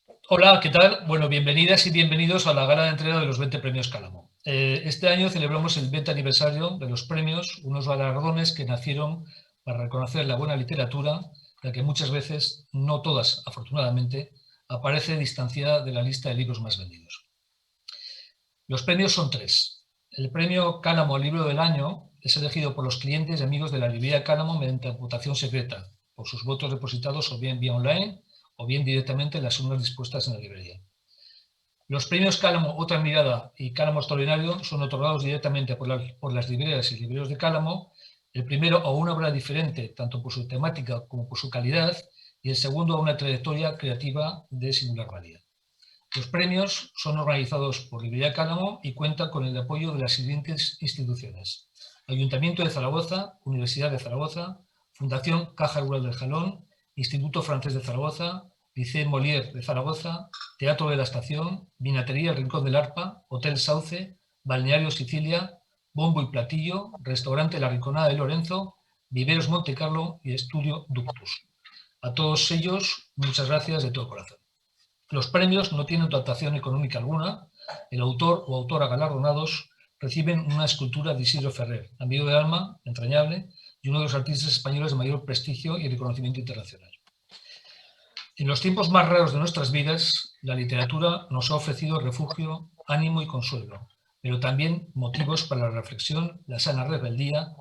Hola, ¿qué tal? Bueno, bienvenidas y bienvenidos a la gala de entrega de los 20 premios Cálamo. Este año celebramos el 20 aniversario de los premios, unos galardones que nacieron para reconocer la buena literatura, la que muchas veces, no todas afortunadamente, aparece distanciada de la lista de libros más vendidos. Los premios son tres. El premio Cálamo al libro del año es elegido por los clientes y amigos de la librería Cálamo mediante votación secreta, por sus votos depositados o bien vía online o bien directamente en las urnas dispuestas en la librería. Los premios Cálamo Otra Mirada y Cálamo Extraordinario son otorgados directamente por las librerías y libreros de Cálamo, el primero a una obra diferente, tanto por su temática como por su calidad, y el segundo a una trayectoria creativa de singular valía. Los premios son organizados por Librería Cálamo y cuentan con el apoyo de las siguientes instituciones: Ayuntamiento de Zaragoza, Universidad de Zaragoza, Fundación Caja Rural del Jalón, Instituto Francés de Zaragoza, Liceo Molière de Zaragoza, Teatro de la Estación, Vinatería El Rincón del Arpa, Hotel Sauce, Balneario Sicilia, Bombo y Platillo, Restaurante La Rinconada de Lorenzo, Viveros Montecarlo y Estudio Ductus. A todos ellos, muchas gracias de todo corazón. Los premios no tienen dotación económica alguna. El autor o autora galardonados reciben una escultura de Isidro Ferrer, amigo de alma, entrañable, y uno de los artistas españoles de mayor prestigio y reconocimiento internacional. En los tiempos más raros de nuestras vidas, la literatura nos ha ofrecido refugio, ánimo y consuelo, pero también motivos para la reflexión, la sana rebeldía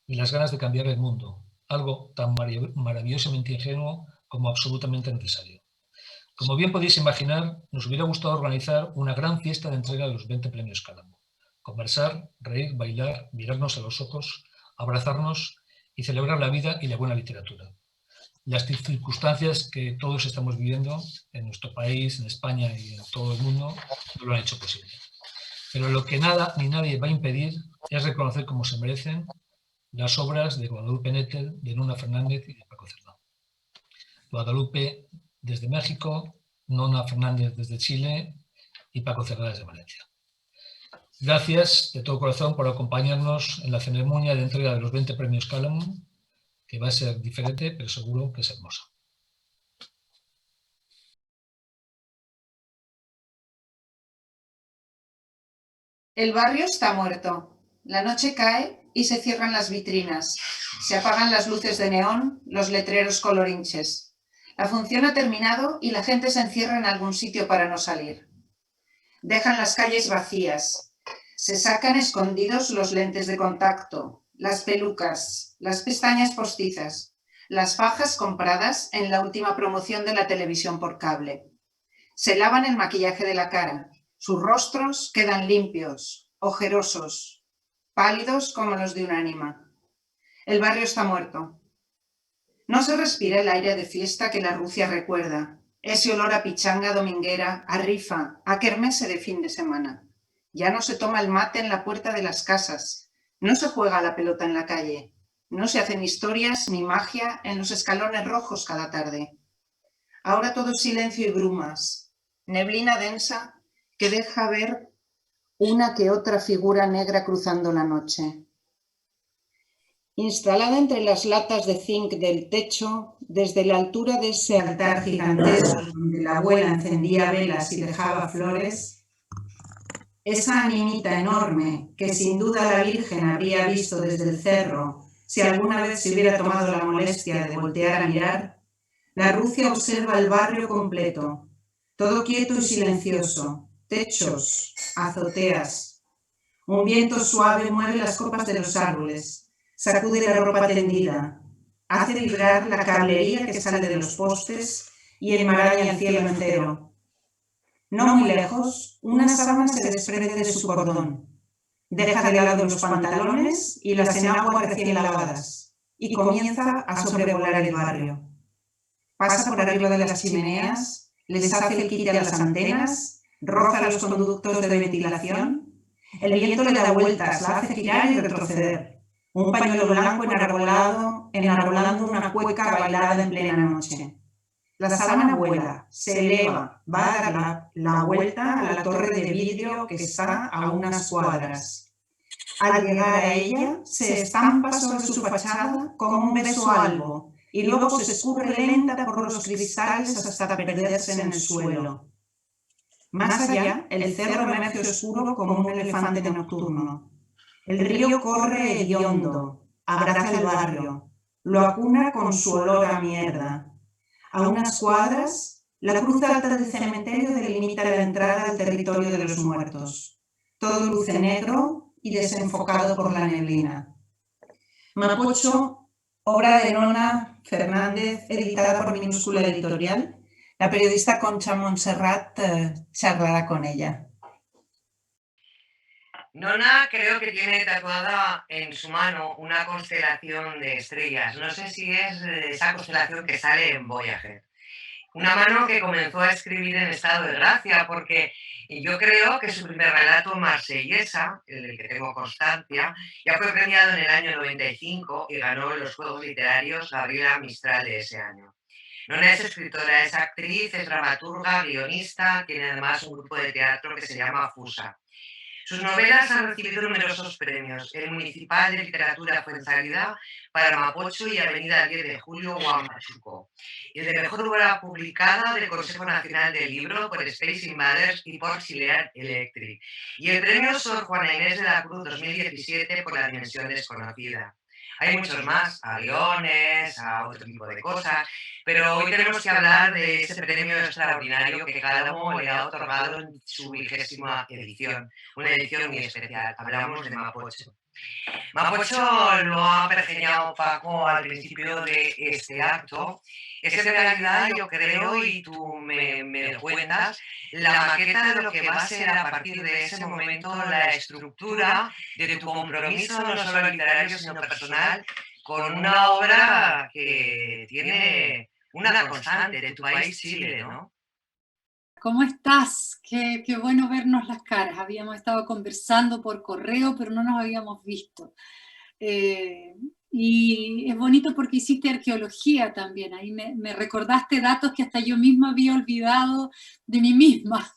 y las ganas de cambiar el mundo, algo tan maravillosamente ingenuo como absolutamente necesario. Como bien podéis imaginar, nos hubiera gustado organizar una gran fiesta de entrega de los 20 premios Cálamo. Conversar, reír, bailar, mirarnos a los ojos, abrazarnos y celebrar la vida y la buena literatura. Las circunstancias que todos estamos viviendo en nuestro país, en España y en todo el mundo no lo han hecho posible. Pero lo que nada ni nadie va a impedir es reconocer como se merecen las obras de Guadalupe Nettel, de Nona Fernández y de Paco Cerdá. Guadalupe desde México, Nona Fernández desde Chile y Paco Cerdá desde Valencia. Gracias de todo corazón por acompañarnos en la ceremonia de entrega de los 20 premios Cálamo, que va a ser diferente, pero seguro que es hermosa. El barrio está muerto. La noche cae y se cierran las vitrinas. Se apagan las luces de neón, los letreros colorinches. La función ha terminado y la gente se encierra en algún sitio para no salir. Dejan las calles vacías. Se sacan escondidos los lentes de contacto, las pelucas, las pestañas postizas, las fajas compradas en la última promoción de la televisión por cable. Se lavan el maquillaje de la cara. Sus rostros quedan limpios, ojerosos, pálidos como los de un ánima. El barrio está muerto. No se respira el aire de fiesta que la Rucia recuerda, ese olor a pichanga dominguera, a rifa, a kermesse de fin de semana. Ya no se toma el mate en la puerta de las casas, no se juega a la pelota en la calle, no se hacen historias ni magia en los escalones rojos cada tarde. Ahora todo es silencio y brumas, neblina densa que deja ver una que otra figura negra cruzando la noche. Instalada entre las latas de zinc del techo, desde la altura de ese altar gigantesco donde la abuela encendía velas y dejaba flores, esa animita enorme que sin duda la Virgen habría visto desde el cerro si alguna vez se hubiera tomado la molestia de voltear a mirar, la Rucia observa el barrio completo, todo quieto y silencioso, techos, azoteas. Un viento suave mueve las copas de los árboles, sacude la ropa tendida, hace vibrar la cablería que sale de los postes y enmaraña el cielo entero. No muy lejos, una sábana se desprende de su cordón, deja de lado los pantalones y las enaguas recién lavadas y comienza a sobrevolar el barrio. Pasa por arriba de las chimeneas, les hace el quite a las antenas, roza los conductos de ventilación. El viento le da vueltas, la hace girar y retroceder. Un pañuelo blanco enarbolando una cueca bailada en plena noche. La sábana vuela, se eleva, va a dar la vuelta a la torre de vidrio que está a unas cuadras. Al llegar a ella, se estampa sobre su fachada como un beso albo y luego se escurre lenta por los cristales hasta perderse en el suelo. Más allá, el cerro emerge oscuro como un elefante nocturno. El río corre hediondo, abraza el barrio, lo acuna con su olor a mierda. A unas cuadras, la cruz alta del cementerio delimita la entrada al territorio de los muertos. Todo luce negro y desenfocado por la neblina. Mapocho, obra de Nona Fernández, editada por Minúscula Editorial. La periodista Concha Montserrat charlará con ella. Nona creo que tiene tatuada en su mano una constelación de estrellas. No sé si es esa constelación que sale en Voyager. Una mano que comenzó a escribir en estado de gracia, porque yo creo que su primer relato, Marsellesa, el que tengo constancia, ya fue premiado en el año 95 y ganó los Juegos Literarios Gabriela Mistral de ese año. Nona es escritora, es actriz, es dramaturga, guionista, tiene además un grupo de teatro que se llama Fusa. Sus novelas han recibido numerosos premios, el Municipal de Literatura Fuensalida para Mapocho y Avenida 10 de Julio, Huamachuco, y el de Mejor Obra Publicada del Consejo Nacional del Libro por Space Invaders y por Chilean Electric, y el premio Sor Juana Inés de la Cruz 2017 por La Dimensión Desconocida. Hay muchos más, a guiones, a otro tipo de cosas, pero hoy tenemos que hablar de ese premio extraordinario que Cálamo le ha otorgado en su 20ª edición, una edición muy especial. Hablamos de Mapocho. Mapocho lo ha pergeñado Paco al principio de este acto. Es en realidad, yo creo, y tú me lo cuentas, la maqueta de lo que va a ser a partir de ese momento la estructura de tu compromiso, no solo literario, sino personal, con una obra que tiene una constante de tu país, Chile, ¿no? ¿Cómo estás? Qué bueno vernos las caras. Habíamos estado conversando por correo, pero no nos habíamos visto. Y es bonito porque hiciste arqueología también. Ahí me recordaste datos que hasta yo misma había olvidado de mí misma,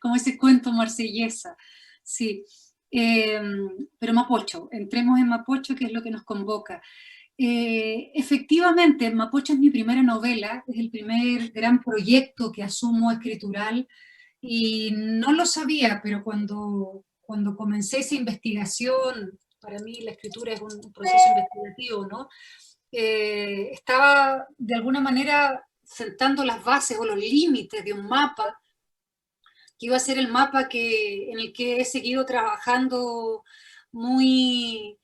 como ese cuento marsellesa. Sí. Pero Mapocho, entremos en Mapocho, que es lo que nos convoca. Efectivamente, Mapocho es mi primera novela, es el primer gran proyecto que asumo escritural y no lo sabía, pero cuando comencé esa investigación, para mí la escritura es un proceso investigativo, ¿no? Estaba de alguna manera sentando las bases o los límites de un mapa que iba a ser el mapa en el que he seguido trabajando muy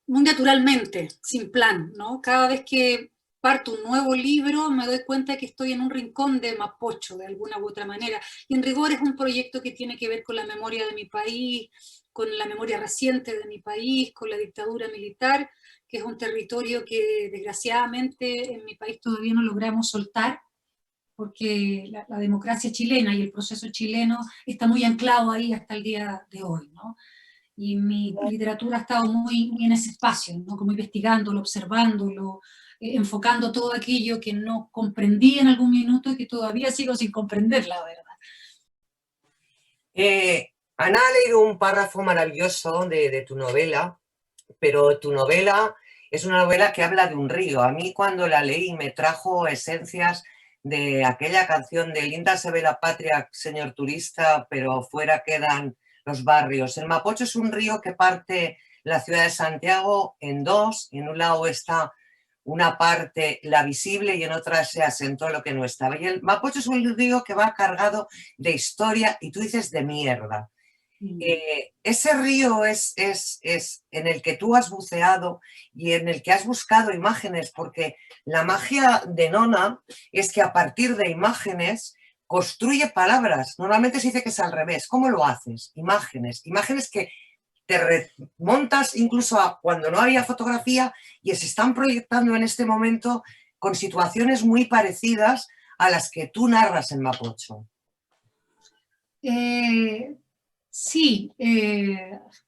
naturalmente, sin plan, ¿no? Cada vez que parto un nuevo libro me doy cuenta que estoy en un rincón de Mapocho, de alguna u otra manera. Y en rigor es un proyecto que tiene que ver con la memoria de mi país, con la memoria reciente de mi país, con la dictadura militar, que es un territorio que desgraciadamente en mi país todavía no logramos soltar, porque la democracia chilena y el proceso chileno está muy anclado ahí hasta el día de hoy, ¿no? Y mi literatura ha estado muy en ese espacio, ¿no? Como investigándolo, observándolo, enfocando todo aquello que no comprendí en algún minuto y que todavía sigo sin comprender, la verdad. Ana ha leído un párrafo maravilloso de tu novela, pero tu novela es una novela que habla de un río. A mí cuando la leí me trajo esencias de aquella canción de Linda se ve la patria, señor turista, pero fuera quedan los barrios. El Mapocho es un río que parte la ciudad de Santiago en dos, y en un lado está una parte, la visible, y en otra se asentó lo que no estaba. Y el Mapocho es un río que va cargado de historia, y tú dices de mierda. Ese río es en el que tú has buceado y en el que has buscado imágenes, porque la magia de Nona es que a partir de imágenes construye palabras. Normalmente se dice que es al revés. ¿Cómo lo haces? Imágenes que te remontas incluso a cuando no había fotografía y se están proyectando en este momento con situaciones muy parecidas a las que tú narras en Mapocho. Sí,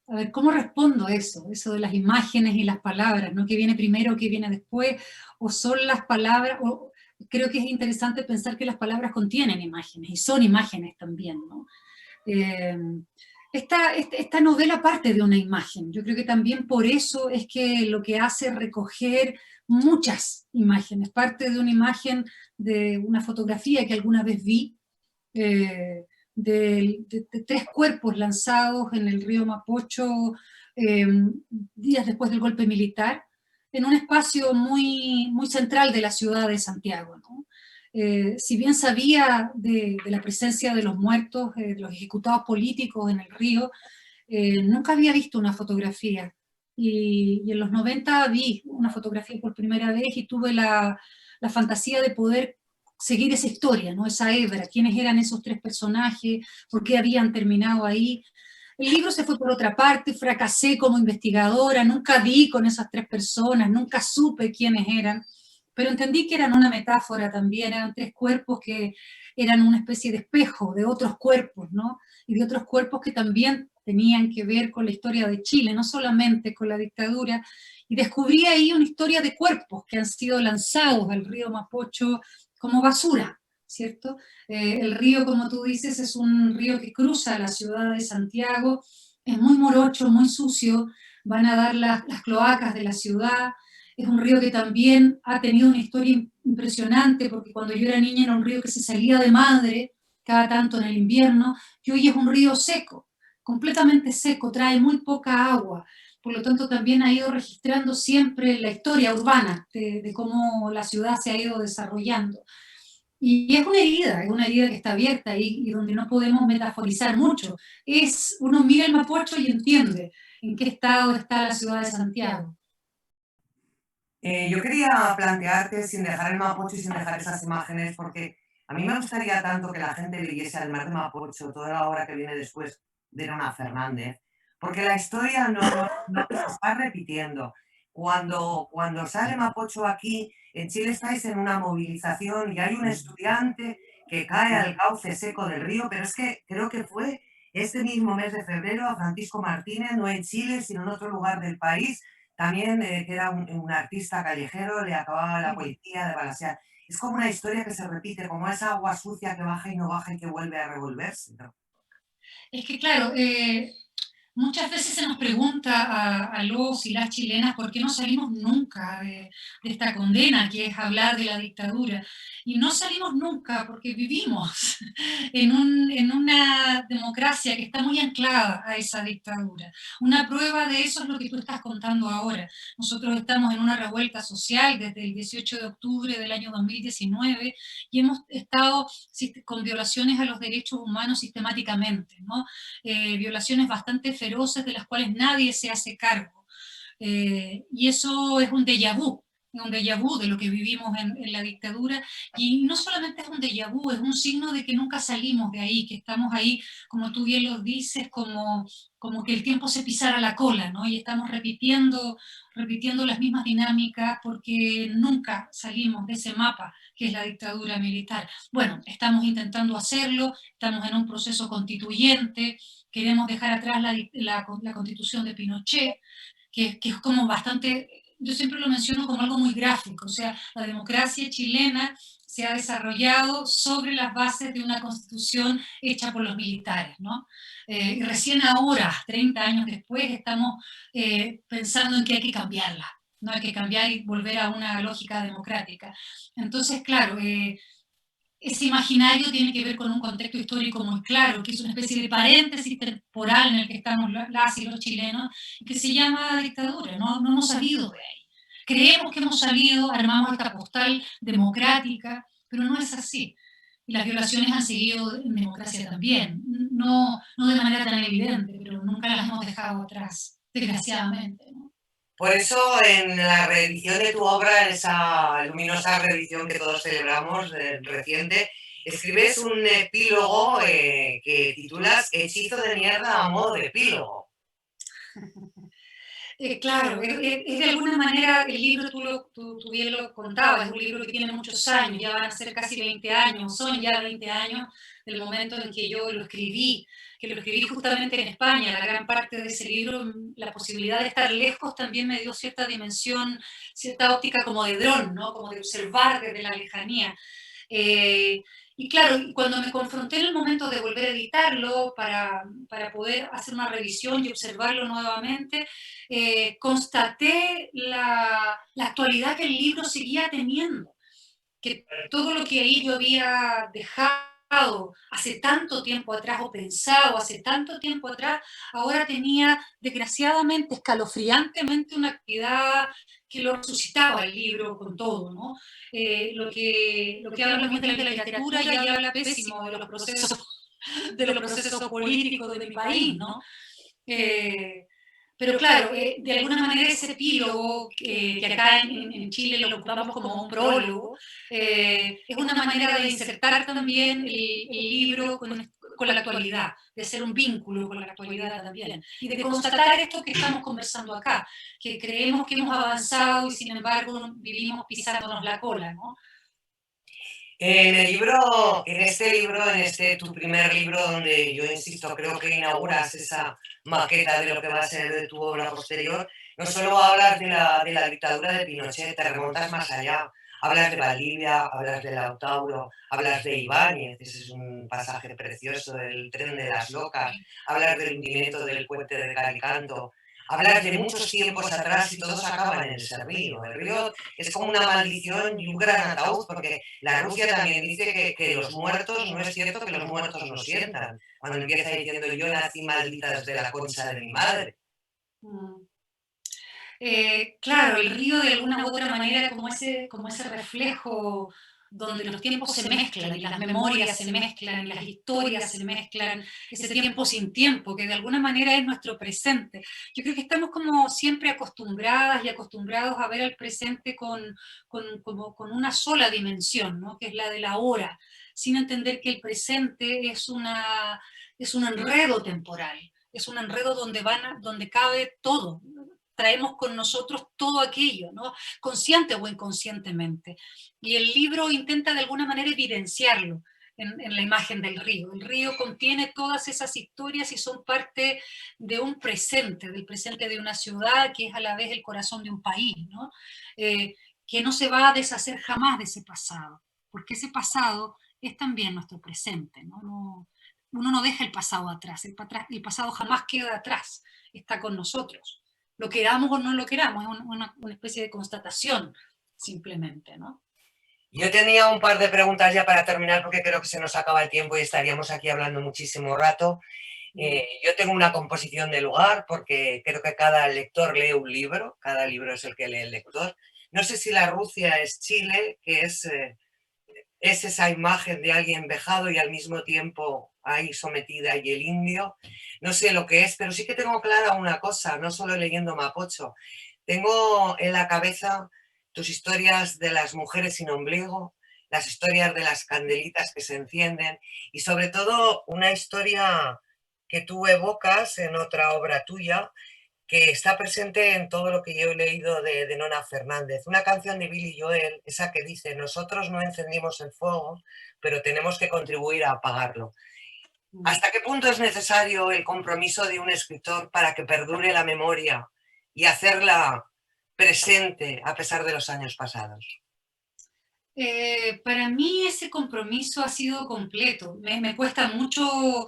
a ver, ¿cómo respondo a eso? Eso de las imágenes y las palabras, ¿no? ¿Qué viene primero, qué viene después? ¿O son las palabras? Creo que es interesante pensar que las palabras contienen imágenes y son imágenes también, ¿no? esta novela parte de una imagen. Yo creo que también por eso es que lo que hace es recoger muchas imágenes. Parte de una imagen de una fotografía que alguna vez vi, de 3 cuerpos lanzados en el río Mapocho días después del golpe militar, en un espacio muy, muy central de la ciudad de Santiago, ¿no? Si bien sabía de la presencia de los muertos, de los ejecutados políticos en el río, nunca había visto una fotografía. Y en los 90 vi una fotografía por primera vez y tuve la fantasía de poder seguir esa historia, ¿no? Esa hebra, quiénes eran esos 3 personajes, por qué habían terminado ahí. El libro se fue por otra parte, fracasé como investigadora, nunca di con esas 3 personas, nunca supe quiénes eran, pero entendí que eran una metáfora también, eran 3 cuerpos que eran una especie de espejo de otros cuerpos, ¿no? Y de otros cuerpos que también tenían que ver con la historia de Chile, no solamente con la dictadura, y descubrí ahí una historia de cuerpos que han sido lanzados al río Mapocho como basura, ¿cierto? El río, como tú dices, es un río que cruza la ciudad de Santiago, es muy morocho, muy sucio, van a dar las cloacas de la ciudad, es un río que también ha tenido una historia impresionante, porque cuando yo era niña era un río que se salía de madre cada tanto en el invierno, y hoy es un río seco, completamente seco, trae muy poca agua, por lo tanto también ha ido registrando siempre la historia urbana de cómo la ciudad se ha ido desarrollando. Y es una herida que está abierta y donde no podemos metaforizar mucho. Uno mira el Mapocho y entiende en qué estado está la ciudad de Santiago. Yo quería plantearte, sin dejar el Mapocho y sin dejar esas imágenes, porque a mí me gustaría tanto que la gente leyese al mar de Mapocho, toda la obra que viene después de Nona Fernández, porque la historia no se está repitiendo. Cuando sale Mapocho aquí, en Chile estáis en una movilización y hay un estudiante que cae al cauce seco del río, pero es que creo que fue este mismo mes de febrero a Francisco Martínez, no en Chile, sino en otro lugar del país, también que era un artista callejero, le acababa la policía de balasear. Es como una historia que se repite, como esa agua sucia que baja y no baja y que vuelve a revolverse, ¿no? Es que claro, muchas veces se nos pregunta a los y las chilenas por qué no salimos nunca de esta condena que es hablar de la dictadura. Y no salimos nunca porque vivimos en una democracia que está muy anclada a esa dictadura. Una prueba de eso es lo que tú estás contando ahora. Nosotros estamos en una revuelta social desde el 18 de octubre del año 2019 y hemos estado con violaciones a los derechos humanos sistemáticamente, ¿no? Violaciones bastante feroces de las cuales nadie se hace cargo. Y eso es un déjà vu de lo que vivimos en la dictadura, y no solamente es un déjà vu, es un signo de que nunca salimos de ahí, que estamos ahí, como tú bien lo dices, como que el tiempo se pisara la cola, ¿no? Y estamos repitiendo las mismas dinámicas porque nunca salimos de ese mapa que es la dictadura militar. Bueno, estamos intentando hacerlo, estamos en un proceso constituyente, queremos dejar atrás la constitución de Pinochet, que es como bastante, yo siempre lo menciono como algo muy gráfico, o sea, la democracia chilena se ha desarrollado sobre las bases de una constitución hecha por los militares, ¿no? Y recién ahora, 30 años después, estamos pensando en que hay que cambiarla, ¿no? Hay que cambiar y volver a una lógica democrática. Entonces, claro, ese imaginario tiene que ver con un contexto histórico muy claro, que es una especie de paréntesis temporal en el que estamos las y los chilenos, que se llama dictadura, no hemos salido de ahí. Creemos que hemos salido, armamos esta postal democrática, pero no es así. Y las violaciones han seguido en democracia también, no de manera tan evidente, pero nunca las hemos dejado atrás, desgraciadamente, ¿no? Por eso, en la reedición de tu obra, en esa luminosa reedición que todos celebramos, reciente, escribes un epílogo que titulas Hechizo de mierda a modo de epílogo. Claro, es de alguna manera el libro, tú bien lo contabas, es un libro que tiene muchos años, ya van a ser casi 20 años, son ya 20 años del momento en que yo lo escribí, que lo escribí justamente en España. La gran parte de ese libro, la posibilidad de estar lejos también me dio cierta dimensión, cierta óptica como de dron, ¿no? Como de observar desde la lejanía. Y claro, cuando me confronté en el momento de volver a editarlo para poder hacer una revisión y observarlo nuevamente, constaté la actualidad que el libro seguía teniendo, que todo lo que ahí yo había dejado hace tanto tiempo atrás o pensado hace tanto tiempo atrás, ahora tenía desgraciadamente, escalofriantemente una actividad que lo resucitaba el libro con todo, ¿no? Lo que habla muy bien de la literatura y habla pésimo de los procesos políticos de mi país, ¿no? Eh, pero claro, de alguna manera ese epílogo, que acá en Chile lo ocupamos como un prólogo, es una manera de insertar también el libro con la actualidad, de hacer un vínculo con la actualidad también, y de constatar esto que estamos conversando acá, que creemos que hemos avanzado y sin embargo vivimos pisándonos la cola, ¿no? En este tu primer libro, donde yo insisto, creo que inauguras esa maqueta de lo que va a ser de tu obra posterior, no solo hablas de la dictadura de Pinochet, te remontas más allá. Hablas de Valdivia, hablas de Lautauro, hablas de Ibáñez, ese es un pasaje precioso del tren de las locas, hablas del hundimiento del puente de Calicanto, hablas de muchos tiempos atrás y todos acaban en ese río. El río es como una maldición y un gran ataúd, porque la Rusia también dice que los muertos, no es cierto que los muertos no sientan. Cuando empieza diciendo yo nací maldita desde la concha de mi madre. Mm. Claro, el río de alguna u otra manera era como ese reflejo donde los tiempos se mezclan y las memorias se mezclan y las historias se mezclan, ese tiempo sin tiempo, que de alguna manera es nuestro presente. Yo creo que estamos como siempre acostumbradas y acostumbrados a ver al presente como con una sola dimensión, ¿no? Que es la de la hora, sin entender que el presente es un enredo temporal, es un enredo donde cabe todo. Traemos con nosotros todo aquello, ¿no? Consciente o inconscientemente. Y el libro intenta de alguna manera evidenciarlo en la imagen del río. El río contiene todas esas historias y son parte de un presente, del presente de una ciudad que es a la vez el corazón de un país, ¿no? Que no se va a deshacer jamás de ese pasado, porque ese pasado es también nuestro presente, ¿no? Uno no deja el pasado atrás, el pasado jamás queda atrás, está con nosotros. Lo queramos o no lo queramos, es una especie de constatación, simplemente, ¿no? Yo tenía un par de preguntas ya para terminar, porque creo que se nos acaba el tiempo y estaríamos aquí hablando muchísimo rato. Yo tengo una composición de lugar, porque creo que cada lector lee un libro, cada libro es el que lee el lector. No sé si la Rusia es Chile, que es esa imagen de alguien vejado y al mismo tiempo ahí sometida, y el indio. No sé lo que es, pero sí que tengo clara una cosa, no solo leyendo Mapocho. Tengo en la cabeza tus historias de las mujeres sin ombligo, las historias de las candelitas que se encienden, y sobre todo una historia que tú evocas en otra obra tuya, que está presente en todo lo que yo he leído de Nona Fernández. Una canción de Billy Joel, esa que dice: nosotros no encendimos el fuego, pero tenemos que contribuir a apagarlo. ¿Hasta qué punto es necesario el compromiso de un escritor para que perdure la memoria y hacerla presente a pesar de los años pasados? Para mí ese compromiso ha sido completo. Me cuesta mucho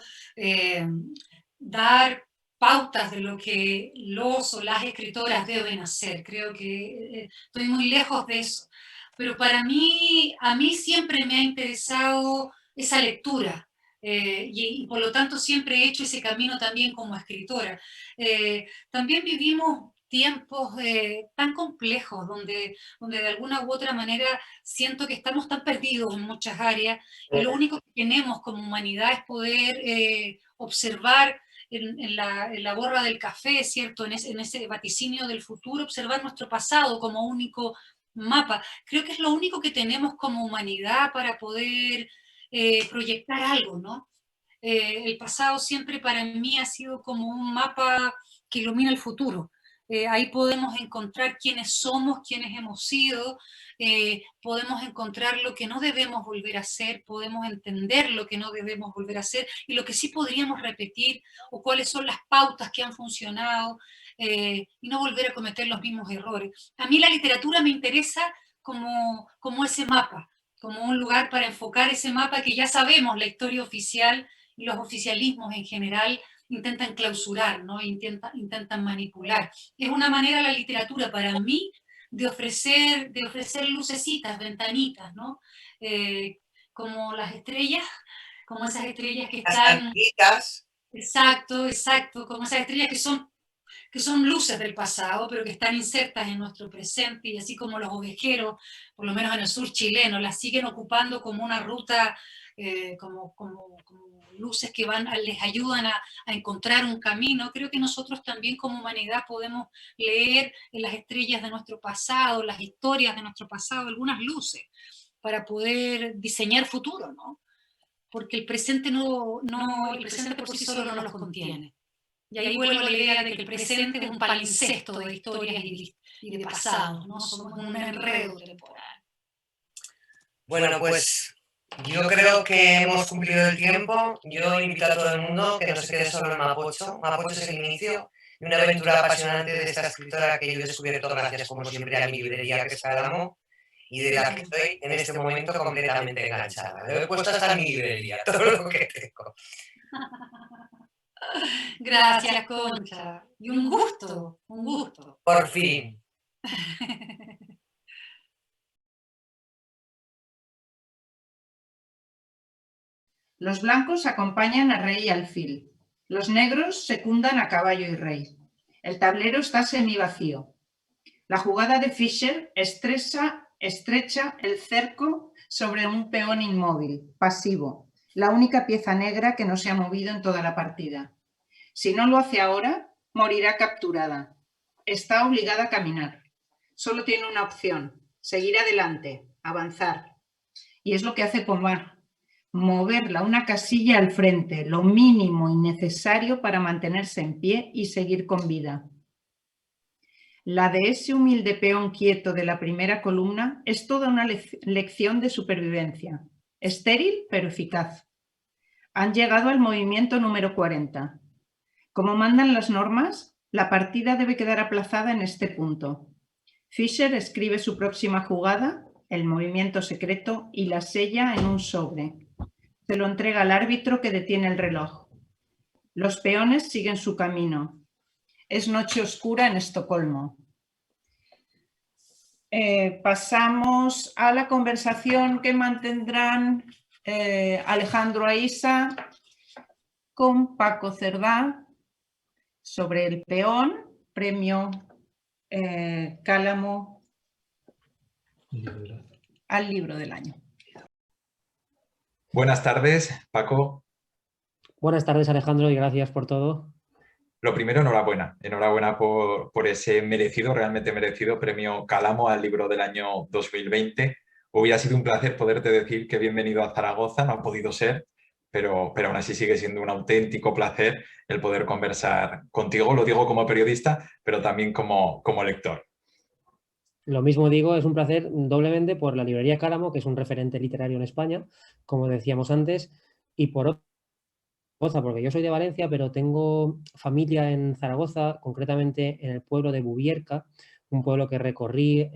dar pautas de lo que los o las escritoras deben hacer. Creo que estoy muy lejos de eso. Pero a mí siempre me ha interesado esa lectura. Y por lo tanto siempre he hecho ese camino también como escritora. También vivimos tiempos tan complejos donde de alguna u otra manera siento que estamos tan perdidos en muchas áreas y lo único que tenemos como humanidad es poder observar en la borra del café, ¿cierto? En ese vaticinio del futuro, observar nuestro pasado como único mapa. Creo que es lo único que tenemos como humanidad para poder proyectar algo, ¿no? El pasado siempre para mí ha sido como un mapa que ilumina el futuro. Ahí podemos encontrar quiénes somos, quiénes hemos sido, podemos encontrar lo que no debemos volver a hacer, podemos entender lo que no debemos volver a hacer y lo que sí podríamos repetir o cuáles son las pautas que han funcionado y no volver a cometer los mismos errores. A mí la literatura me interesa como ese mapa, como un lugar para enfocar ese mapa que ya sabemos, la historia oficial y los oficialismos en general intentan clausurar, ¿no? Intentan manipular. Es una manera la literatura para mí de ofrecer lucecitas, ventanitas, ¿no? Como las estrellas, como esas estrellas que están... Exacto, exacto, como esas estrellas que son luces del pasado, pero que están insertas en nuestro presente, y así como los ovejeros, por lo menos en el sur chileno, las siguen ocupando como una ruta, como luces que les ayudan a encontrar un camino. Creo que nosotros también como humanidad podemos leer en las estrellas de nuestro pasado, las historias de nuestro pasado, algunas luces, para poder diseñar futuro, ¿no? Porque el presente el presente por sí solo no los contiene. Y ahí vuelvo a la idea de que el presente es un palincesto de historias y de pasados, ¿no? Somos un enredo temporal. Bueno, pues yo creo que hemos cumplido el tiempo. Yo invito a todo el mundo que no se quede solo en Mapocho. Mapocho es el inicio de una aventura apasionante de esta escritora que yo he descubierto gracias, como siempre, a mi librería, que es Cálamo, y de la que estoy en este momento completamente enganchada. Lo he puesto hasta en mi librería, todo lo que tengo. Gracias, Concha. Y un gusto, un gusto. Por fin. Los blancos acompañan a rey y alfil. Los negros secundan a caballo y rey. El tablero está semivacío. La jugada de Fischer estrecha el cerco sobre un peón inmóvil, pasivo, la única pieza negra que no se ha movido en toda la partida. Si no lo hace ahora, morirá capturada. Está obligada a caminar. Solo tiene una opción: seguir adelante, avanzar. Y es lo que hace Pomar: moverla una casilla al frente, lo mínimo y necesario para mantenerse en pie y seguir con vida. La de ese humilde peón quieto de la primera columna es toda una lección de supervivencia, estéril pero eficaz. Han llegado al movimiento número 40. Como mandan las normas, la partida debe quedar aplazada en este punto. Fischer escribe su próxima jugada, el movimiento secreto, y la sella en un sobre. Se lo entrega al árbitro que detiene el reloj. Los peones siguen su camino. Es noche oscura en Estocolmo. Pasamos a la conversación que mantendrán Alejandro Aisa con Paco Cerdá sobre el peón, premio Cálamo al libro del año. Buenas tardes, Paco. Buenas tardes, Alejandro, y gracias por todo. Lo primero, enhorabuena. Enhorabuena por ese merecido, realmente merecido premio Cálamo al libro del año 2020. Hubiera sido un placer poderte decir que bienvenido a Zaragoza, no ha podido ser, pero aún así sigue siendo un auténtico placer el poder conversar contigo. Lo digo como periodista, pero también como lector. Lo mismo digo, es un placer doblemente por la librería Cálamo, que es un referente literario en España, como decíamos antes, y por Zaragoza, porque yo soy de Valencia, pero tengo familia en Zaragoza, concretamente en el pueblo de Bubierca, un pueblo que recorrí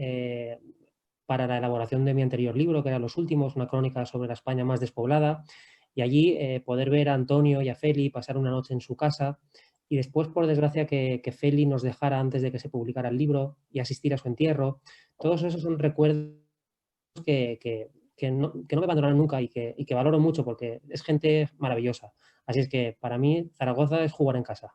para la elaboración de mi anterior libro, que era Los Últimos, una crónica sobre la España más despoblada, y allí poder ver a Antonio y a Feli pasar una noche en su casa, y después, por desgracia, que Feli nos dejara antes de que se publicara el libro y asistir a su entierro. Todos esos son recuerdos que no me abandonaron nunca y que valoro mucho porque es gente maravillosa. Así es que para mí Zaragoza es jugar en casa.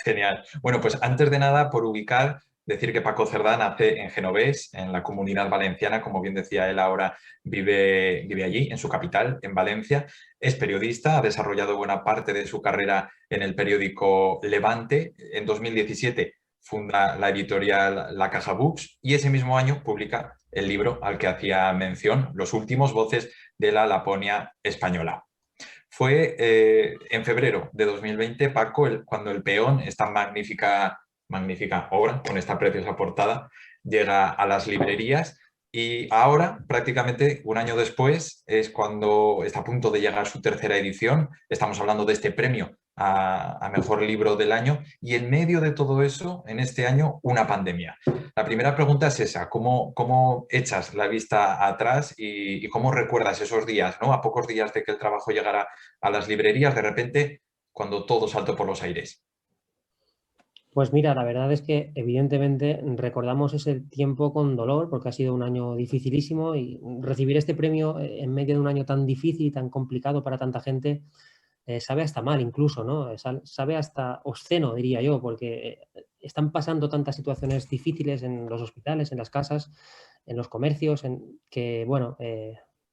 Genial. Bueno, pues antes de nada, por ubicar, decir que Paco Cerdá nace en Genovés, en la Comunidad Valenciana, como bien decía él, ahora vive allí, en su capital, en Valencia. Es periodista, ha desarrollado buena parte de su carrera en el periódico Levante. En 2017 funda la editorial La Caja Books y ese mismo año publica el libro al que hacía mención, Los Últimos, voces de la Laponia española. Fue en febrero de 2020, Paco, cuando El Peón, esta magnífica obra, con esta preciosa portada, llega a las librerías y ahora, prácticamente un año después, es cuando está a punto de llegar su tercera edición. Estamos hablando de este premio a mejor libro del año y en medio de todo eso, en este año, una pandemia. La primera pregunta es esa, ¿cómo echas la vista atrás y cómo recuerdas esos días, ¿no? A pocos días de que el trabajo llegara a las librerías, de repente, cuando todo saltó por los aires. Pues mira, la verdad es que evidentemente recordamos ese tiempo con dolor porque ha sido un año dificilísimo y recibir este premio en medio de un año tan difícil y tan complicado para tanta gente sabe hasta mal incluso, ¿no? Sabe hasta obsceno, diría yo, porque están pasando tantas situaciones difíciles en los hospitales, en las casas, en los comercios, que, bueno,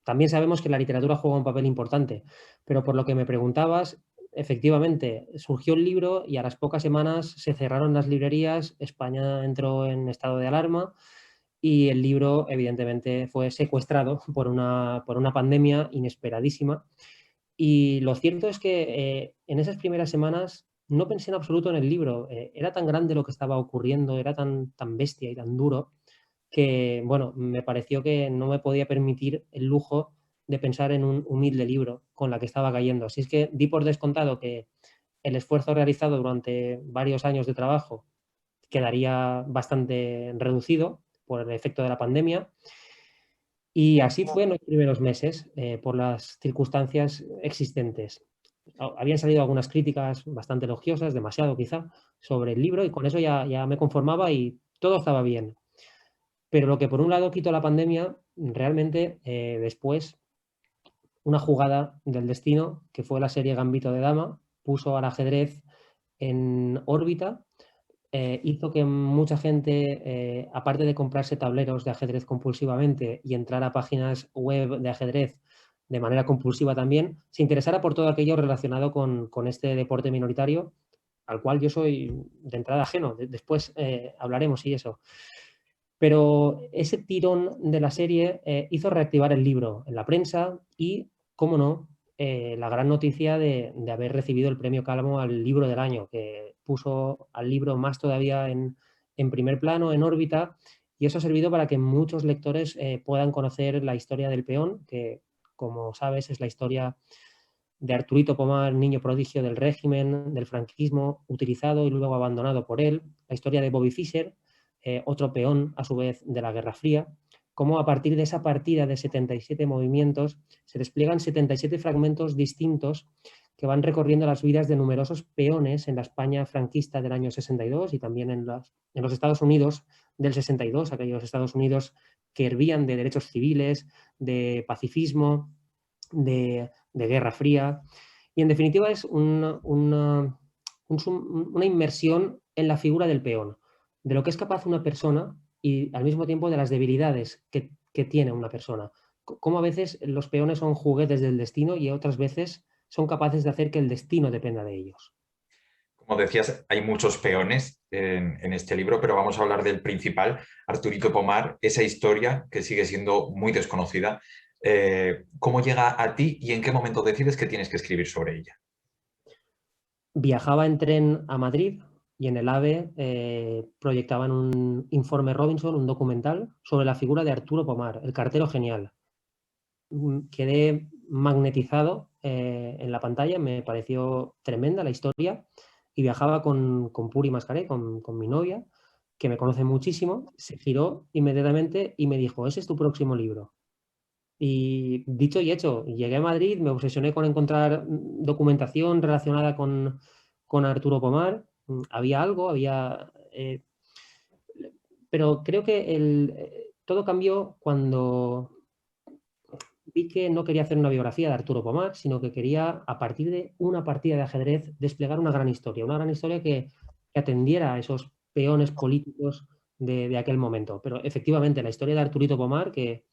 también sabemos que la literatura juega un papel importante, pero por lo que me preguntabas, efectivamente, surgió el libro y a las pocas semanas se cerraron las librerías, España entró en estado de alarma y el libro, evidentemente, fue secuestrado por una pandemia inesperadísima. Y lo cierto es que en esas primeras semanas no pensé en absoluto en el libro. Era tan grande lo que estaba ocurriendo, era tan bestia y tan duro que, bueno, me pareció que no me podía permitir el lujo de pensar en un humilde libro con la que estaba cayendo. Así es que di por descontado que el esfuerzo realizado durante varios años de trabajo quedaría bastante reducido por el efecto de la pandemia. Y así fue en los primeros meses, por las circunstancias existentes. Habían salido algunas críticas bastante elogiosas, demasiado quizá, sobre el libro y con eso ya me conformaba y todo estaba bien. Pero lo que por un lado quitó la pandemia, realmente después una jugada del destino, que fue la serie Gambito de Dama, puso al ajedrez en órbita, hizo que mucha gente, aparte de comprarse tableros de ajedrez compulsivamente y entrar a páginas web de ajedrez de manera compulsiva también, se interesara por todo aquello relacionado con este deporte minoritario, al cual yo soy de entrada ajeno. Después hablaremos y eso. Pero ese tirón de la serie hizo reactivar el libro en la prensa y, cómo no, la gran noticia de haber recibido el premio Cálamo al libro del año, que puso al libro más todavía en primer plano, en órbita, y eso ha servido para que muchos lectores puedan conocer la historia del peón, que, como sabes, es la historia de Arturito Pomar, niño prodigio del régimen, del franquismo, utilizado y luego abandonado por él, la historia de Bobby Fischer, otro peón a su vez de la Guerra Fría, cómo a partir de esa partida de 77 movimientos se despliegan 77 fragmentos distintos que van recorriendo las vidas de numerosos peones en la España franquista del año 62 y también en los Estados Unidos del 62, aquellos Estados Unidos que hervían de derechos civiles, de pacifismo, de Guerra Fría. Y en definitiva es una inmersión en la figura del peón, de lo que es capaz una persona y al mismo tiempo de las debilidades que tiene una persona. Cómo a veces los peones son juguetes del destino y otras veces son capaces de hacer que el destino dependa de ellos. Como decías, hay muchos peones en este libro, pero vamos a hablar del principal, Arturito Pomar, esa historia que sigue siendo muy desconocida. ¿Cómo llega a ti y en qué momento decides que tienes que escribir sobre ella? Viajaba en tren a Madrid y en el AVE proyectaban un informe Robinson, un documental sobre la figura de Arturo Pomar, el cartero genial. Quedé magnetizado en la pantalla, me pareció tremenda la historia y viajaba con Puri Mascaré, con mi novia, que me conoce muchísimo, se giró inmediatamente y me dijo, ese es tu próximo libro. Y dicho y hecho, llegué a Madrid, me obsesioné con encontrar documentación relacionada con Arturo Pomar. Había algo, pero creo que todo cambió cuando vi que no quería hacer una biografía de Arturo Pomar, sino que quería, a partir de una partida de ajedrez, desplegar una gran historia que atendiera a esos peones políticos de aquel momento. Pero efectivamente, la historia de Arturito Pomar, que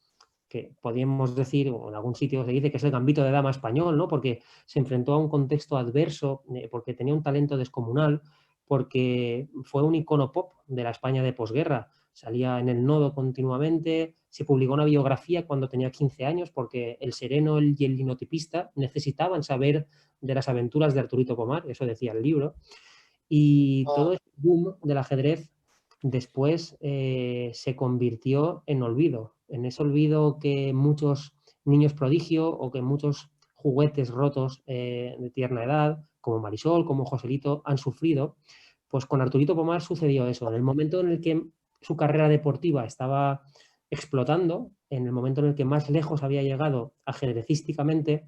podríamos decir, o en algún sitio se dice que es el gambito de dama español, ¿no? Porque se enfrentó a un contexto adverso, porque tenía un talento descomunal, porque fue un icono pop de la España de posguerra. Salía en el Nodo continuamente, se publicó una biografía cuando tenía 15 años, porque el sereno y el linotipista necesitaban saber de las aventuras de Arturito Pomar, eso decía el libro. Y todo ese boom del ajedrez después se convirtió en olvido, en ese olvido que muchos niños prodigio o que muchos juguetes rotos de tierna edad, como Marisol, como Joselito, han sufrido, pues con Arturito Pomar sucedió eso. En el momento en el que su carrera deportiva estaba explotando, en el momento en el que más lejos había llegado ajedrecísticamente,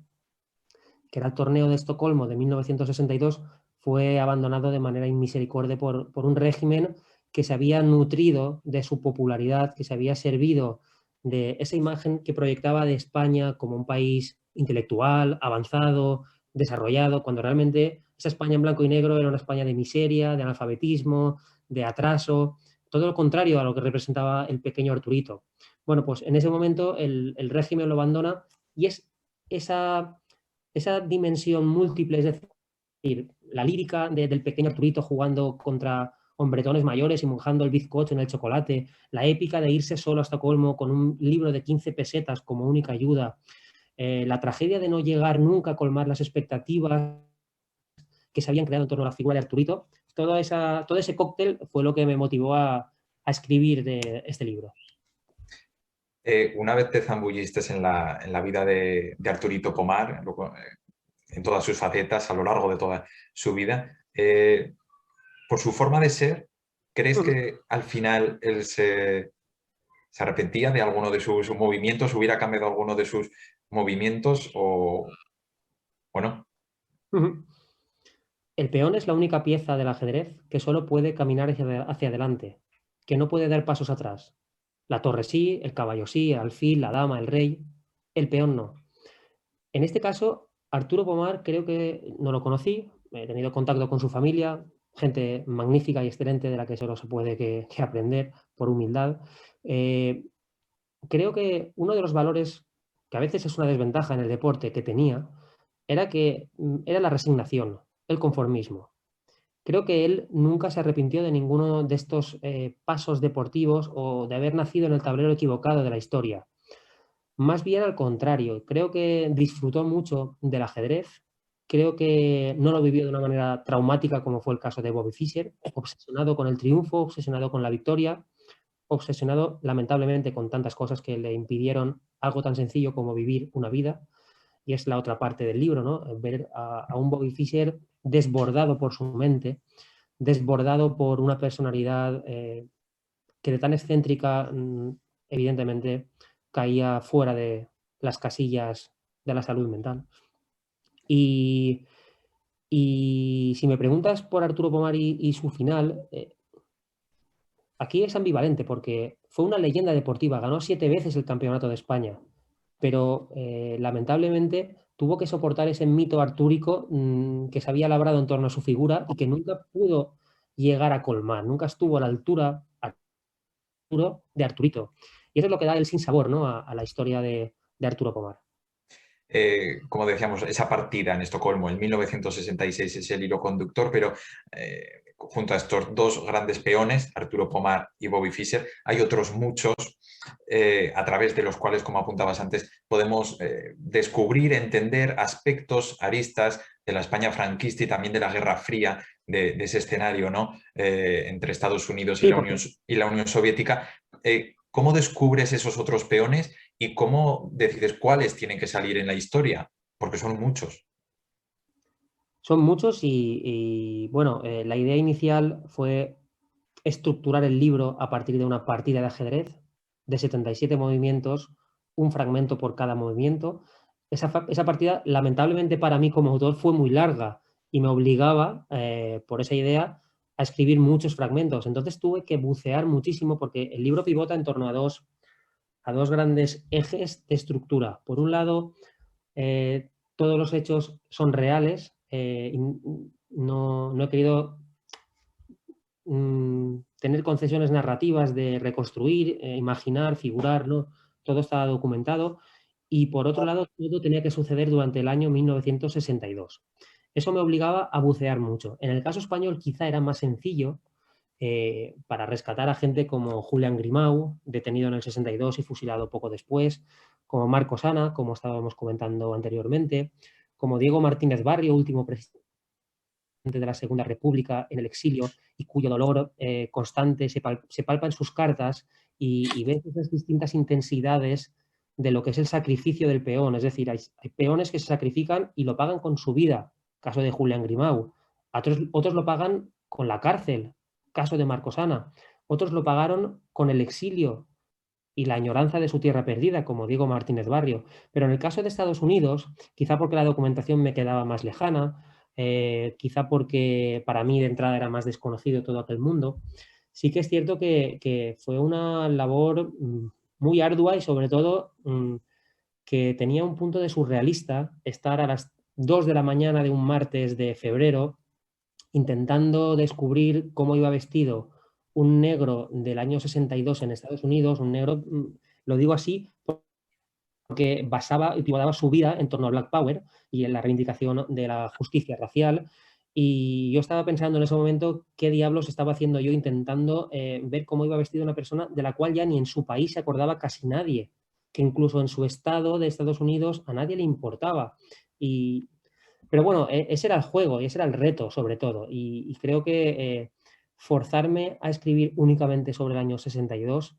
que era el torneo de Estocolmo de 1962, fue abandonado de manera inmisericordia por un régimen que se había nutrido de su popularidad, que se había servido de esa imagen que proyectaba de España como un país intelectual, avanzado, desarrollado, cuando realmente esa España en blanco y negro era una España de miseria, de analfabetismo, de atraso, todo lo contrario a lo que representaba el pequeño Arturito. Bueno, pues en ese momento el régimen lo abandona y es esa dimensión múltiple, es decir, la lírica del pequeño Arturito jugando contra hombretones mayores y mojando el bizcocho en el chocolate, la épica de irse solo a Estocolmo con un libro de 15 pesetas como única ayuda, la tragedia de no llegar nunca a colmar las expectativas que se habían creado en torno a la figura de Arturito, todo ese cóctel fue lo que me motivó a escribir de este libro. Una vez te zambulliste en la vida de Arturito Pomar, en todas sus facetas a lo largo de toda su vida, por su forma de ser, ¿crees que al final él se arrepentía de alguno de sus movimientos, hubiera cambiado alguno de sus movimientos o no? El peón es la única pieza del ajedrez que solo puede caminar hacia adelante, que no puede dar pasos atrás. La torre sí, el caballo sí, el alfil, la dama, el rey, el peón no. En este caso, Arturo Pomar creo que no lo conocí, he tenido contacto con su familia, gente magnífica y excelente de la que solo se puede que aprender por humildad. Creo que uno de los valores, que a veces es una desventaja en el deporte que tenía, era la resignación, el conformismo. Creo que él nunca se arrepintió de ninguno de estos pasos deportivos o de haber nacido en el tablero equivocado de la historia. Más bien al contrario, creo que disfrutó mucho del ajedrez, creo que no lo vivió de una manera traumática como fue el caso de Bobby Fischer, obsesionado con el triunfo, obsesionado con la victoria, obsesionado lamentablemente con tantas cosas que le impidieron algo tan sencillo como vivir una vida. Y es la otra parte del libro, ¿no? Ver a un Bobby Fischer desbordado por su mente, desbordado por una personalidad que de tan excéntrica, evidentemente, caía fuera de las casillas de la salud mental. Y si me preguntas por Arturo Pomar y su final, aquí es ambivalente porque fue una leyenda deportiva, ganó 7 veces el campeonato de España, pero lamentablemente tuvo que soportar ese mito artúrico que se había labrado en torno a su figura y que nunca pudo llegar a colmar, nunca estuvo a la altura de Arturito. Y eso es lo que da el sinsabor, ¿no? a la historia de Arturo Pomar. Como decíamos, esa partida en Estocolmo en 1966 es el hilo conductor, pero junto a estos dos grandes peones, Arturo Pomar y Bobby Fischer, hay otros muchos a través de los cuales, como apuntabas antes, podemos descubrir, entender aspectos, aristas de la España franquista y también de la Guerra Fría, de ese escenario, ¿no? Entre Estados Unidos y la Unión Soviética. ¿Cómo descubres esos otros peones y cómo decides cuáles tienen que salir en la historia? Porque son muchos. Son muchos y bueno, la idea inicial fue estructurar el libro a partir de una partida de ajedrez de 77 movimientos, un fragmento por cada movimiento. Esa partida, lamentablemente para mí como autor, fue muy larga y me obligaba, por esa idea, a escribir muchos fragmentos. Entonces tuve que bucear muchísimo porque el libro pivota en torno a dos grandes ejes de estructura. Por un lado, todos los hechos son reales. No he querido tener concesiones narrativas de reconstruir, imaginar, figurar, ¿no? Todo está documentado. Y por otro lado, todo tenía que suceder durante el año 1962. Eso me obligaba a bucear mucho. En el caso español quizá era más sencillo para rescatar a gente como Julián Grimau, detenido en el 62 y fusilado poco después, como Marcos Ana, como estábamos comentando anteriormente, como Diego Martínez Barrio, último presidente de la Segunda República en el exilio y cuyo dolor constante se palpa en sus cartas y ves esas distintas intensidades de lo que es el sacrificio del peón. Es decir, hay peones que se sacrifican y lo pagan con su vida caso de Julián Grimau. Otros lo pagan con la cárcel, caso de Marcosana. Otros lo pagaron con el exilio y la añoranza de su tierra perdida, como Diego Martínez Barrio. Pero en el caso de Estados Unidos, quizá porque la documentación me quedaba más lejana, quizá porque para mí de entrada era más desconocido todo aquel mundo, sí que es cierto que fue una labor muy ardua y sobre todo que tenía un punto de surrealista estar a las 2 de la mañana de un martes de febrero intentando descubrir cómo iba vestido un negro del año 62 en Estados Unidos, un negro, lo digo así porque basaba y pivotaba su vida en torno a Black Power y en la reivindicación de la justicia racial. Y yo estaba pensando en ese momento qué diablos estaba haciendo yo intentando ver cómo iba vestida una persona de la cual ya ni en su país se acordaba casi nadie, que incluso en su estado de Estados Unidos a nadie le importaba. Pero bueno, ese era el juego y ese era el reto sobre todo. Y creo que forzarme a escribir únicamente sobre el año 62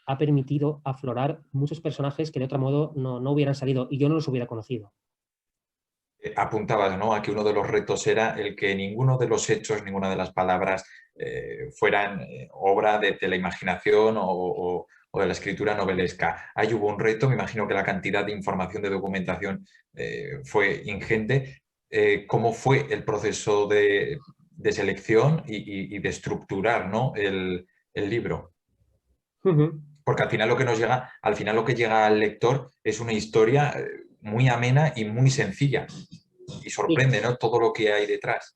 ha permitido aflorar muchos personajes que de otro modo no hubieran salido y yo no los hubiera conocido. Apuntabas, ¿no?, a que uno de los retos era el que ninguno de los hechos, ninguna de las palabras fueran obra de la imaginación o de la escritura novelesca. Ahí hubo un reto, me imagino que la cantidad de información, de documentación fue ingente. ¿Cómo fue el proceso de selección y de estructurar, ¿no?, el libro? Porque al final lo que nos llega, al final lo que llega al lector es una historia muy amena y muy sencilla. Y sorprende, ¿no?, todo lo que hay detrás.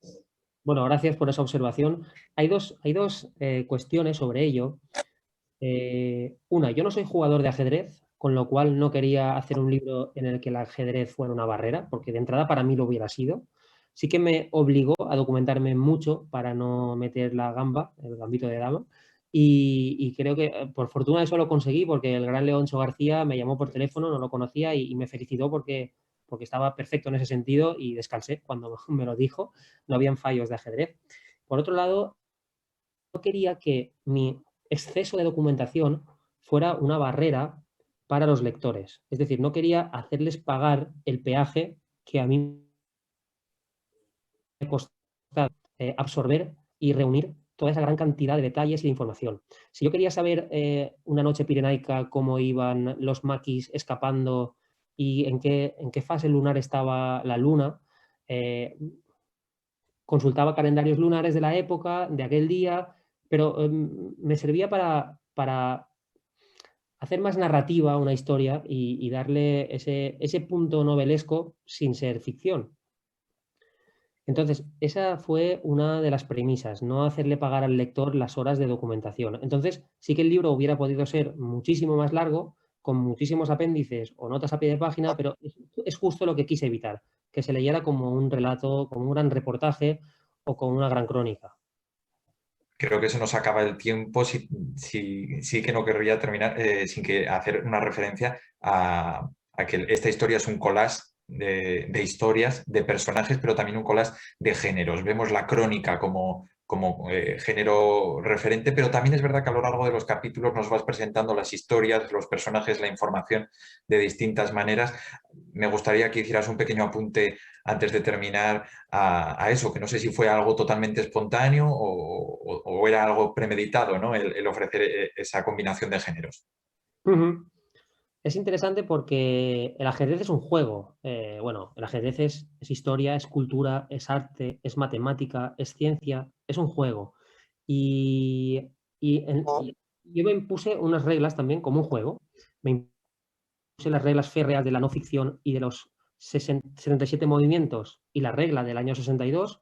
Bueno, gracias por esa observación. Hay dos cuestiones sobre ello. Una, yo no soy jugador de ajedrez, con lo cual no quería hacer un libro en el que el ajedrez fuera una barrera, porque de entrada para mí lo hubiera sido. Sí que me obligó a documentarme mucho para no meter la gamba, el gambito de dama, y creo que por fortuna eso lo conseguí porque el gran Leoncho García me llamó por teléfono, no lo conocía y me felicitó porque estaba perfecto en ese sentido y descansé cuando me lo dijo, no habían fallos de ajedrez. Por otro lado, no quería que mi exceso de documentación fuera una barrera para los lectores. Es decir, no quería hacerles pagar el peaje que a mí me costaba absorber y reunir toda esa gran cantidad de detalles y de información. Si yo quería saber una noche pirenaica cómo iban los maquis escapando y en qué fase lunar estaba la luna, consultaba calendarios lunares de la época, de aquel día, pero me servía para hacer más narrativa una historia y darle ese punto novelesco sin ser ficción. Entonces, esa fue una de las premisas, no hacerle pagar al lector las horas de documentación. Entonces, sí que el libro hubiera podido ser muchísimo más largo, con muchísimos apéndices o notas a pie de página, pero es justo lo que quise evitar, que se leyera como un relato, como un gran reportaje o como una gran crónica. Creo que se nos acaba el tiempo, sí que no querría terminar sin que hacer una referencia a que esta historia es un collage de historias, de personajes, pero también un collage de géneros. Vemos la crónica como género referente, pero también es verdad que a lo largo de los capítulos nos vas presentando las historias, los personajes, la información de distintas maneras. Me gustaría que hicieras un pequeño apunte antes de terminar a eso, que no sé si fue algo totalmente espontáneo o era algo premeditado, ¿no?, el ofrecer esa combinación de géneros. Es interesante porque el ajedrez es un juego. Bueno, el ajedrez es historia, es cultura, es arte, es matemática, es ciencia, es un juego. Y yo me impuse unas reglas también como un juego. Me impuse las reglas férreas de la no ficción y de los 77 movimientos y la regla del año 62.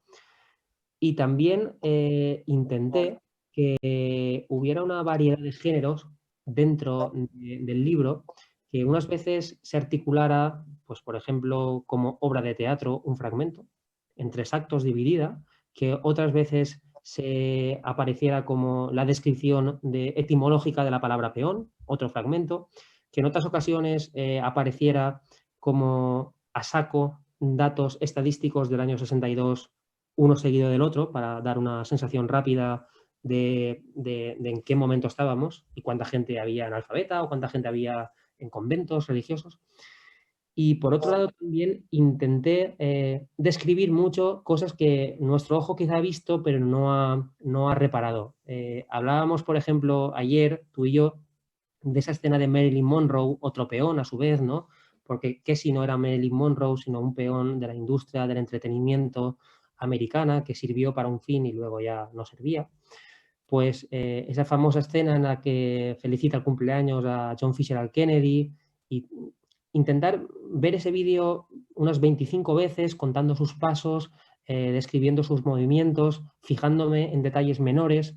Y también intenté que hubiera una variedad de géneros dentro del libro que unas veces se articulara, pues por ejemplo, como obra de teatro, un fragmento, en 3 actos dividida, que otras veces se apareciera como la descripción etimológica de la palabra peón, otro fragmento, que en otras ocasiones apareciera como a saco datos estadísticos del año 62, uno seguido del otro, para dar una sensación rápida de en qué momento estábamos y cuánta gente había analfabeta o cuánta gente había en conventos religiosos. Y por otro lado también intenté describir mucho cosas que nuestro ojo quizá ha visto pero no ha reparado. Hablábamos, por ejemplo, ayer, tú y yo, de esa escena de Marilyn Monroe, otro peón a su vez, ¿no? Porque qué si no era Marilyn Monroe, sino un peón de la industria del entretenimiento americana que sirvió para un fin y luego ya no servía. Pues esa famosa escena en la que felicita el cumpleaños a John Fisher Kennedy y intentar ver ese vídeo unas 25 veces contando sus pasos, describiendo sus movimientos, fijándome en detalles menores.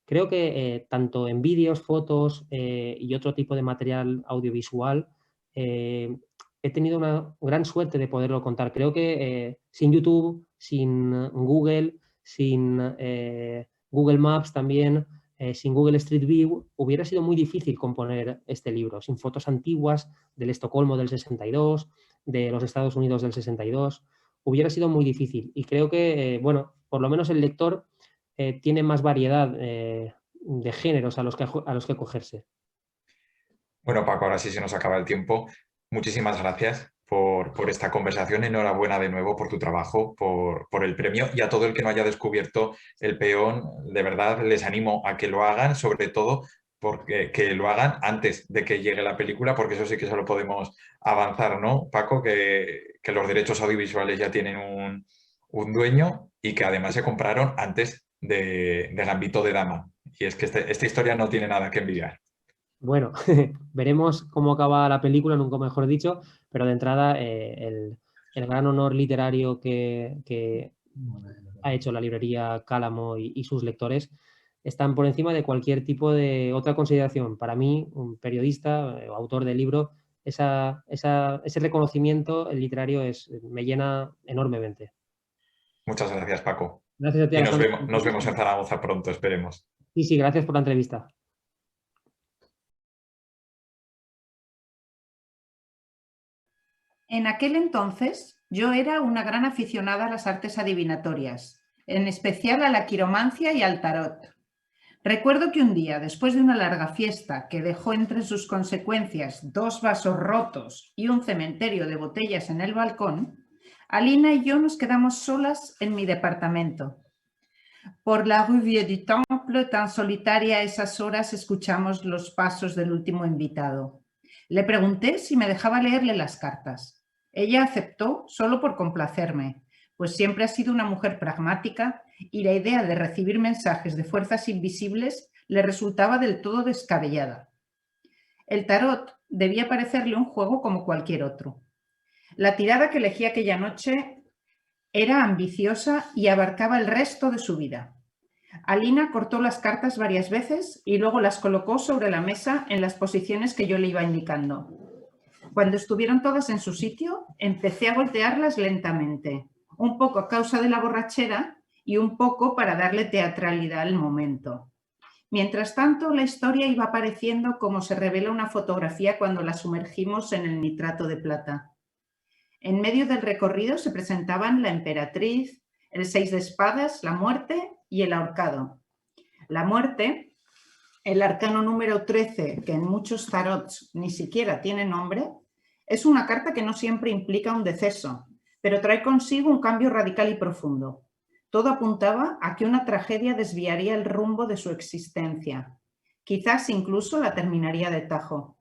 Creo que tanto en vídeos, fotos y otro tipo de material audiovisual he tenido una gran suerte de poderlo contar. Creo que sin YouTube, sin Google, sin Google Maps también, sin Google Street View, hubiera sido muy difícil componer este libro, sin fotos antiguas del Estocolmo del 62, de los Estados Unidos del 62, hubiera sido muy difícil. Y creo que, bueno, por lo menos el lector tiene más variedad de géneros a los que acogerse. Bueno, Paco, ahora sí se nos acaba el tiempo. Muchísimas gracias por esta conversación. Enhorabuena de nuevo por tu trabajo, por el premio y a todo el que no haya descubierto El peón. De verdad, les animo a que lo hagan, sobre todo porque que lo hagan antes de que llegue la película, porque eso sí que solo podemos avanzar, ¿no, Paco? Que los derechos audiovisuales ya tienen un dueño y que además se compraron antes de Gambito de Dama. Y es que esta historia no tiene nada que envidiar. Bueno, veremos cómo acaba la película, nunca mejor dicho, pero de entrada el gran honor literario que ha hecho la librería Cálamo y sus lectores están por encima de cualquier tipo de otra consideración. Para mí, un periodista o autor del libro, ese reconocimiento literario me llena enormemente. Muchas gracias, Paco. Gracias a ti, Y Alejandro. nos vemos en Zaragoza pronto, esperemos. Sí, gracias por la entrevista. En aquel entonces yo era una gran aficionada a las artes adivinatorias, en especial a la quiromancia y al tarot. Recuerdo que un día, después de una larga fiesta que dejó entre sus consecuencias 2 vasos rotos y un cementerio de botellas en el balcón, Alina y yo nos quedamos solas en mi departamento. Por la rue Vieux du Temple, tan solitaria a esas horas, escuchamos los pasos del último invitado. Le pregunté si me dejaba leerle las cartas. Ella aceptó solo por complacerme, pues siempre ha sido una mujer pragmática y la idea de recibir mensajes de fuerzas invisibles le resultaba del todo descabellada. El tarot debía parecerle un juego como cualquier otro. La tirada que elegí aquella noche era ambiciosa y abarcaba el resto de su vida. Alina cortó las cartas varias veces y luego las colocó sobre la mesa en las posiciones que yo le iba indicando. Cuando estuvieron todas en su sitio, empecé a voltearlas lentamente, un poco a causa de la borrachera y un poco para darle teatralidad al momento. Mientras tanto, la historia iba apareciendo como se revela una fotografía cuando la sumergimos en el nitrato de plata. En medio del recorrido se presentaban la emperatriz, el 6 de espadas, la muerte y el ahorcado. La muerte, el arcano número 13, que en muchos tarots ni siquiera tiene nombre, es una carta que no siempre implica un deceso, pero trae consigo un cambio radical y profundo. Todo apuntaba a que una tragedia desviaría el rumbo de su existencia. Quizás incluso la terminaría de tajo.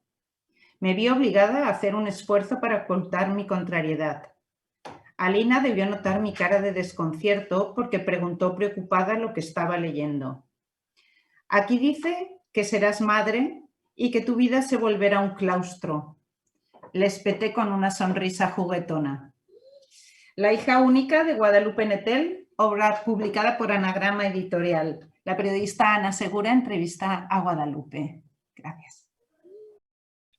Me vi obligada a hacer un esfuerzo para ocultar mi contrariedad. Alina debió notar mi cara de desconcierto porque preguntó preocupada lo que estaba leyendo. Aquí dice que serás madre y que tu vida se volverá un claustro. Le espeté con una sonrisa juguetona. La hija única de Guadalupe Nettel, obra publicada por Anagrama Editorial. La periodista Ana Segura entrevista a Guadalupe. Gracias.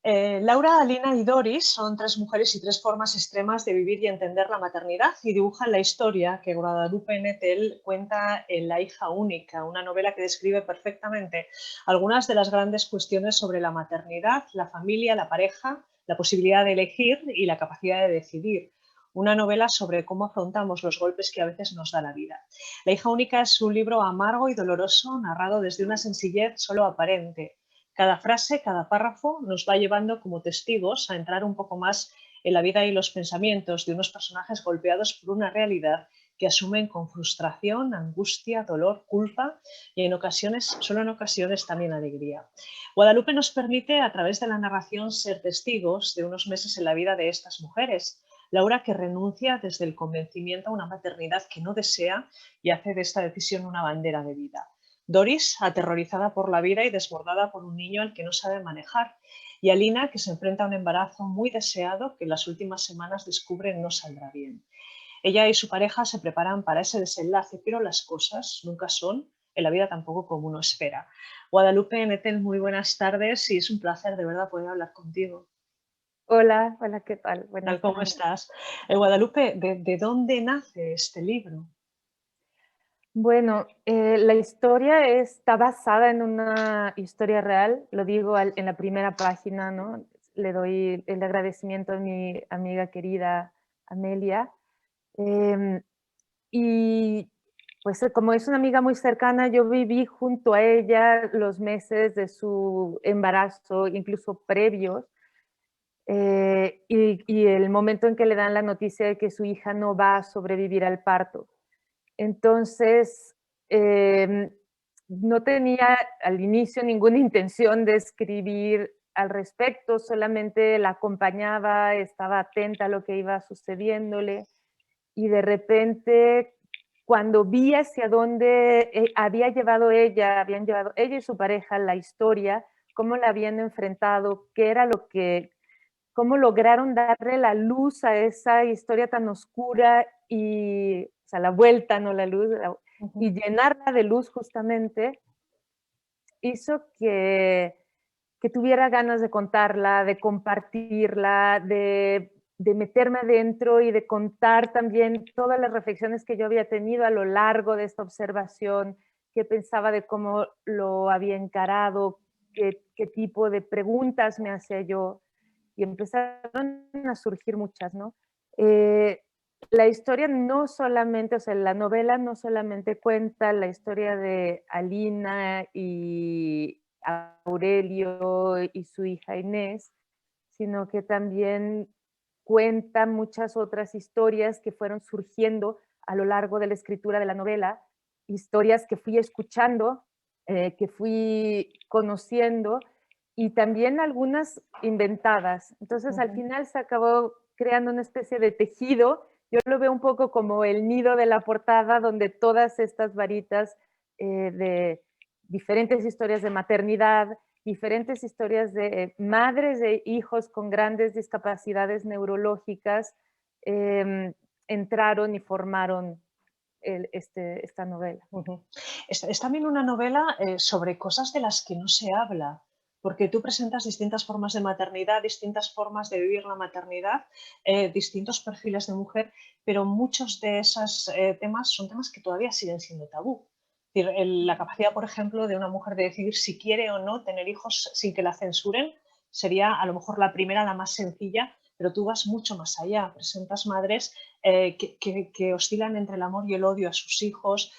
Laura, Alina y Doris son 3 mujeres y 3 formas extremas de vivir y entender la maternidad y dibujan la historia que Guadalupe Nettel cuenta en La hija única, una novela que describe perfectamente algunas de las grandes cuestiones sobre la maternidad, la familia, la pareja, la posibilidad de elegir y la capacidad de decidir. Una novela sobre cómo afrontamos los golpes que a veces nos da la vida. La hija única es un libro amargo y doloroso, narrado desde una sencillez solo aparente. Cada frase, cada párrafo nos va llevando como testigos a entrar un poco más en la vida y los pensamientos de unos personajes golpeados por una realidad que asumen con frustración, angustia, dolor, culpa y en ocasiones, solo en ocasiones, también alegría. Guadalupe nos permite, a través de la narración, ser testigos de unos meses en la vida de estas mujeres. Laura, que renuncia desde el convencimiento a una maternidad que no desea y hace de esta decisión una bandera de vida. Doris, aterrorizada por la vida y desbordada por un niño al que no sabe manejar. Y Alina, que se enfrenta a un embarazo muy deseado que en las últimas semanas descubre no saldrá bien. Ella y su pareja se preparan para ese desenlace, pero las cosas nunca son, en la vida tampoco, como uno espera. Guadalupe Nettel, muy buenas tardes y es un placer de verdad poder hablar contigo. Hola, hola, ¿qué tal? Buenas ¿Cómo tardes. estás? Guadalupe, ¿de dónde nace este libro? Bueno, la historia está basada en una historia real, lo digo en la primera página, ¿no? Le doy el agradecimiento a mi amiga querida Amelia. Y pues como es una amiga muy cercana, yo viví junto a ella los meses de su embarazo, incluso previos. Y el momento en que le dan la noticia de que su hija no va a sobrevivir al parto. Entonces, no tenía al inicio ninguna intención de escribir al respecto, solamente la acompañaba, estaba atenta a lo que iba sucediéndole y de repente cuando vi hacia dónde habían llevado ella y su pareja la historia, cómo la habían enfrentado, qué era lo que, cómo lograron darle la luz a esa historia tan oscura y, o sea, la vuelta, no la luz, y llenarla de luz justamente, hizo que tuviera ganas de contarla, de compartirla, de meterme adentro y de contar también todas las reflexiones que yo había tenido a lo largo de esta observación, qué pensaba de cómo lo había encarado, qué tipo de preguntas me hacía yo. Y empezaron a surgir muchas, ¿no? La historia no solamente, o sea, la novela no solamente cuenta la historia de Alina y Aurelio y su hija Inés, sino que también cuenta muchas otras historias que fueron surgiendo a lo largo de la escritura de la novela, historias que fui escuchando, que fui conociendo y también algunas inventadas. Entonces, al final se acabó creando una especie de tejido. Yo lo veo un poco como el nido de la portada, donde todas estas varitas de diferentes historias de maternidad, diferentes historias de madres de hijos con grandes discapacidades neurológicas entraron y formaron esta novela. Es también una novela sobre cosas de las que no se habla, porque tú presentas distintas formas de maternidad, distintas formas de vivir la maternidad, distintos perfiles de mujer, pero muchos de esos temas son temas que todavía siguen siendo tabú. Es decir, la capacidad, por ejemplo, de una mujer de decidir si quiere o no tener hijos sin que la censuren sería a lo mejor la primera, la más sencilla, pero tú vas mucho más allá. Presentas madres que oscilan entre el amor y el odio a sus hijos,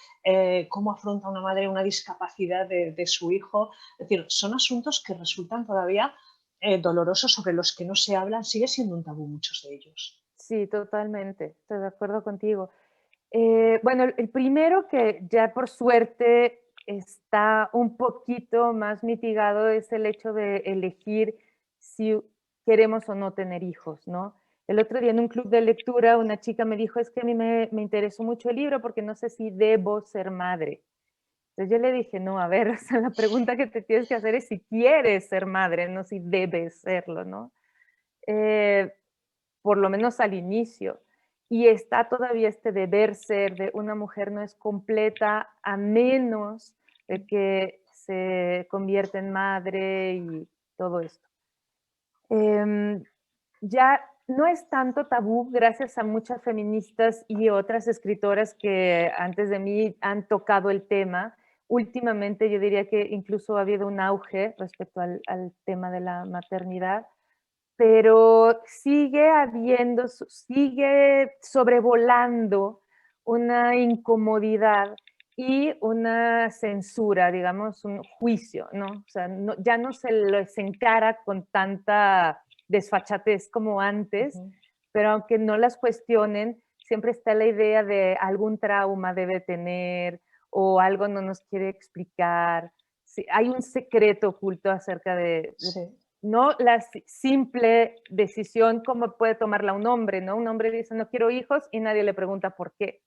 cómo afronta una madre una discapacidad de su hijo. Es decir, son asuntos que resultan todavía dolorosos, sobre los que no se hablan, sigue siendo un tabú muchos de ellos. Sí, totalmente, estoy de acuerdo contigo. Bueno, el primero que ya por suerte está un poquito más mitigado es el hecho de elegir si queremos o no tener hijos, ¿no? El otro día en un club de lectura una chica me dijo, es que a mí me interesó mucho el libro porque no sé si debo ser madre. Entonces yo le dije, no, a ver, o sea, la pregunta que te tienes que hacer es si quieres ser madre, no si debes serlo, ¿no? Por lo menos al inicio. Y está todavía este deber ser de una mujer no es completa a menos de que se convierta en madre y todo esto. Ya no es tanto tabú gracias a muchas feministas y otras escritoras que antes de mí han tocado el tema. Últimamente yo diría que incluso ha habido un auge respecto al tema de la maternidad, pero sigue sobrevolando una incomodidad y una censura, digamos, un juicio, ¿no? O sea, ya no se les encara con tanta desfachatez como antes, pero aunque no las cuestionen, siempre está la idea de algún trauma debe tener o algo no nos quiere explicar. Sí, hay un secreto oculto acerca de no la simple decisión como puede tomarla un hombre, ¿no? Un hombre dice no quiero hijos y nadie le pregunta por qué.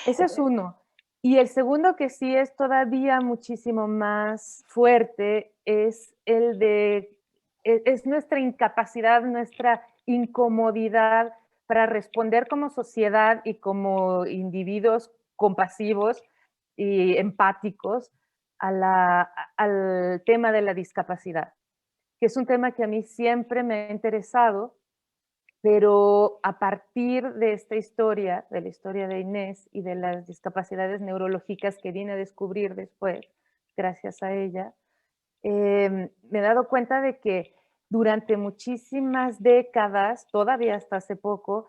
Ese es uno. Y el segundo, que sí es todavía muchísimo más fuerte, es el de, es nuestra incapacidad, nuestra incomodidad para responder como sociedad y como individuos compasivos y empáticos al tema de la discapacidad, que es un tema que a mí siempre me ha interesado, pero a partir de esta historia, de la historia de Inés y de las discapacidades neurológicas que vine a descubrir después, gracias a ella, me he dado cuenta de que durante muchísimas décadas, todavía hasta hace poco,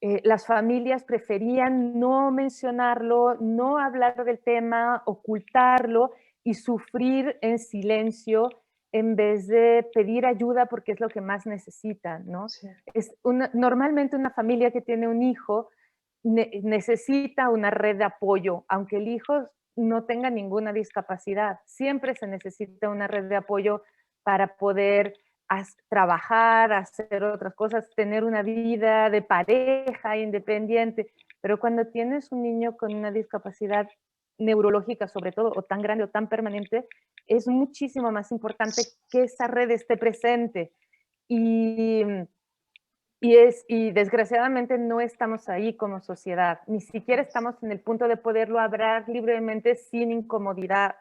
las familias preferían no mencionarlo, no hablar del tema, ocultarlo y sufrir en silencio en vez de pedir ayuda porque es lo que más necesitan, ¿no? Sí. Normalmente una familia que tiene un hijo necesita una red de apoyo, aunque el hijo no tenga ninguna discapacidad. Siempre se necesita una red de apoyo para poder trabajar, hacer otras cosas, tener una vida de pareja independiente. Pero cuando tienes un niño con una discapacidad neurológica, sobre todo, o tan grande o tan permanente, es muchísimo más importante que esa red esté presente. Y desgraciadamente no estamos ahí como sociedad, ni siquiera estamos en el punto de poderlo hablar libremente sin incomodidad,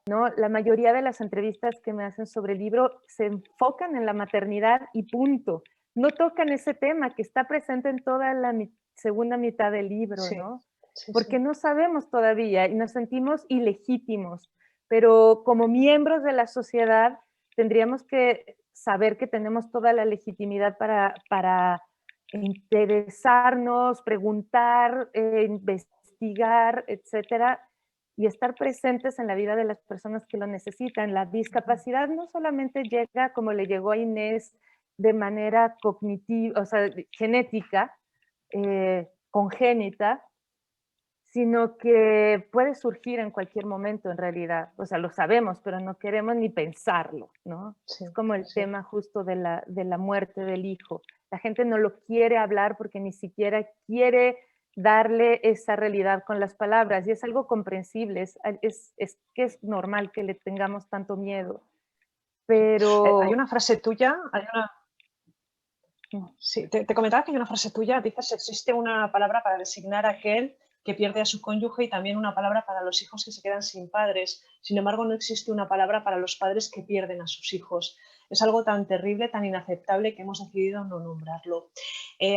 ¿no? La mayoría de las entrevistas que me hacen sobre el libro se enfocan en la maternidad y punto. No tocan ese tema que está presente en toda la segunda mitad del libro, ¿no? Porque no sabemos todavía y nos sentimos ilegítimos, pero como miembros de la sociedad tendríamos que saber que tenemos toda la legitimidad para interesarnos, preguntar, investigar, etcétera, y estar presentes en la vida de las personas que lo necesitan. La discapacidad no solamente llega, como le llegó a Inés, de manera cognitiva, o sea, genética, congénita, sino que puede surgir en cualquier momento en realidad. O sea, lo sabemos, pero no queremos ni pensarlo, ¿no? Es como el tema justo de la muerte del hijo. La gente no lo quiere hablar porque ni siquiera quiere darle esa realidad con las palabras, y es algo comprensible, es que es normal que le tengamos tanto miedo. Pero hay una frase tuya, sí, te comentaba que hay una frase tuya, dices, existe una palabra para designar a aquel que pierde a su cónyuge y también una palabra para los hijos que se quedan sin padres. Sin embargo, no existe una palabra para los padres que pierden a sus hijos. Es algo tan terrible, tan inaceptable que hemos decidido no nombrarlo.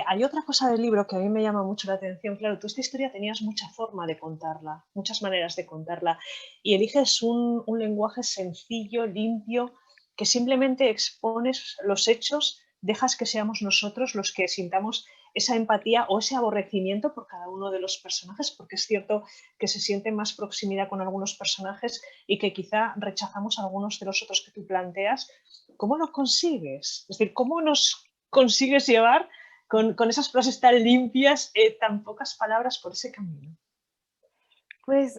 Hay otra cosa del libro que a mí me llama mucho la atención. Claro, tú esta historia tenías mucha forma de contarla, muchas maneras de contarla, y eliges un lenguaje sencillo, limpio, que simplemente expones los hechos, dejas que seamos nosotros los que sintamos esa empatía o ese aborrecimiento por cada uno de los personajes, porque es cierto que se siente más proximidad con algunos personajes y que quizá rechazamos algunos de los otros que tú planteas. ¿Cómo lo consigues? Es decir, ¿cómo nos consigues llevar con esas frases tan limpias, tan pocas palabras por ese camino? Pues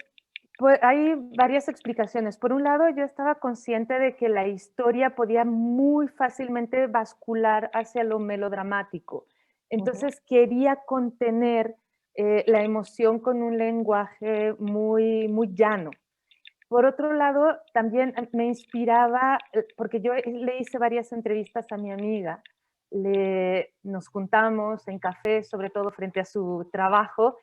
hay varias explicaciones. Por un lado, yo estaba consciente de que la historia podía muy fácilmente bascular hacia lo melodramático. Entonces quería contener la emoción con un lenguaje muy, muy llano. Por otro lado, también me inspiraba, porque yo le hice varias entrevistas a mi amiga. Nos juntamos en café, sobre todo frente a su trabajo,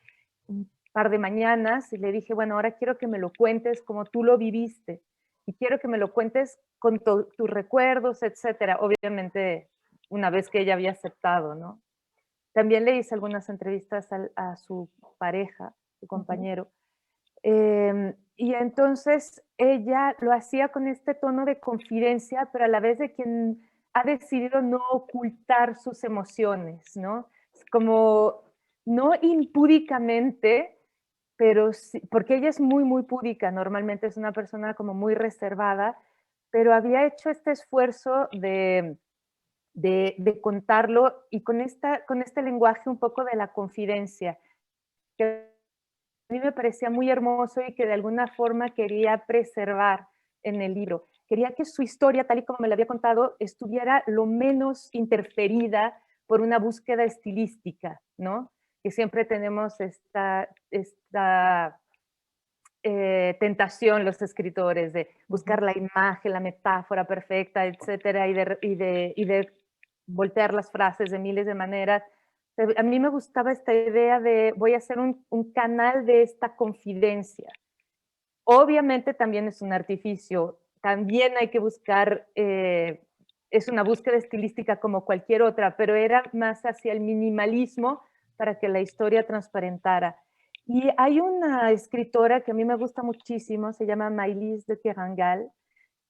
un par de mañanas, y le dije, bueno, ahora quiero que me lo cuentes como tú lo viviste, y quiero que me lo cuentes con tus recuerdos, etcétera. Obviamente, una vez que ella había aceptado, ¿no? También le hice algunas entrevistas a su pareja, su compañero. Y entonces ella lo hacía con este tono de confidencia, pero a la vez de quien ha decidido no ocultar sus emociones, ¿no? Como no impúdicamente, pero sí, porque ella es muy, muy púdica, normalmente es una persona como muy reservada, pero había hecho este esfuerzo de de contarlo y con este lenguaje un poco de la confidencia, que a mí me parecía muy hermoso y que de alguna forma quería preservar en el libro. Quería que su historia, tal y como me la había contado, estuviera lo menos interferida por una búsqueda estilística, ¿no? Que siempre tenemos esta tentación los escritores de buscar la imagen, la metáfora perfecta, etcétera, y de voltear las frases de miles de maneras. A mí me gustaba esta idea de voy a hacer un canal de esta confidencia. Obviamente también es un artificio, también hay que buscar, es una búsqueda estilística como cualquier otra, pero era más hacia el minimalismo para que la historia transparentara. Y hay una escritora que a mí me gusta muchísimo, se llama Maëlys de Kerangal,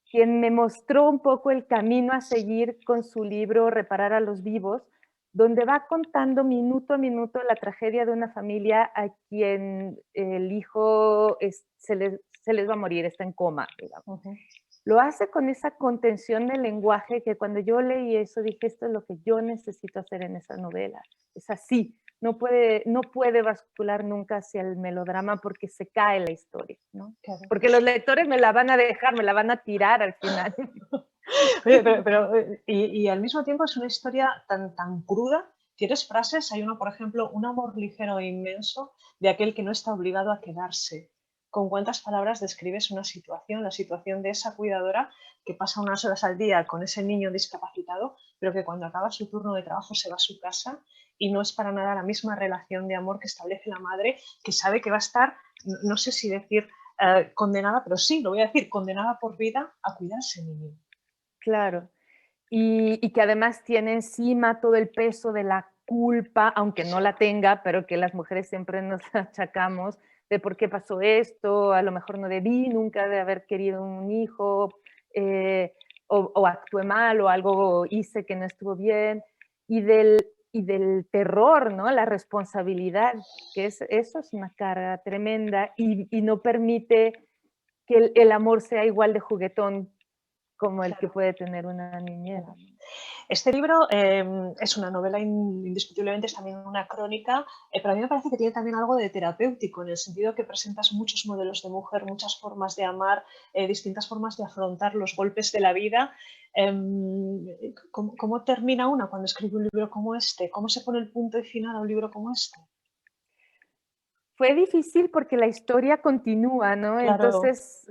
quien me mostró un poco el camino a seguir con su libro Reparar a los vivos, donde va contando minuto a minuto la tragedia de una familia a quien el hijo se les va a morir, está en coma, digamos. Lo hace con esa contención del lenguaje que cuando yo leí eso dije, esto es lo que yo necesito hacer en esa novela. Es así, no puede bascular nunca hacia el melodrama porque se cae la historia, ¿no? Claro. Porque los lectores me la van a dejar, me la van a tirar al final. Oye, y al mismo tiempo es una historia tan cruda. Tienes frases, hay uno, por ejemplo, un amor ligero e inmenso de aquel que no está obligado a quedarse. ¿Con cuántas palabras describes una situación, la situación de esa cuidadora que pasa unas horas al día con ese niño discapacitado, pero que cuando acaba su turno de trabajo se va a su casa y no es para nada la misma relación de amor que establece la madre, que sabe que va a estar, no sé si decir condenada, pero sí, lo voy a decir, condenada por vida a cuidar a ese niño? Claro. Y que además tiene encima todo el peso de la culpa, aunque no la tenga, pero que las mujeres siempre nos achacamos de por qué pasó esto, a lo mejor no debí nunca de haber querido un hijo, o actué mal, o algo hice que no estuvo bien, y del terror, ¿no? La responsabilidad, que eso es una carga tremenda y no permite que el amor sea igual de juguetón como el que puede tener una niñera. Este libro es una novela indiscutiblemente, es también una crónica, pero a mí me parece que tiene también algo de terapéutico, en el sentido que presentas muchos modelos de mujer, muchas formas de amar, distintas formas de afrontar los golpes de la vida. ¿Cómo termina una cuando escribe un libro como este? ¿Cómo se pone el punto y final a un libro como este? Fue difícil porque la historia continúa, ¿no? Claro. Entonces,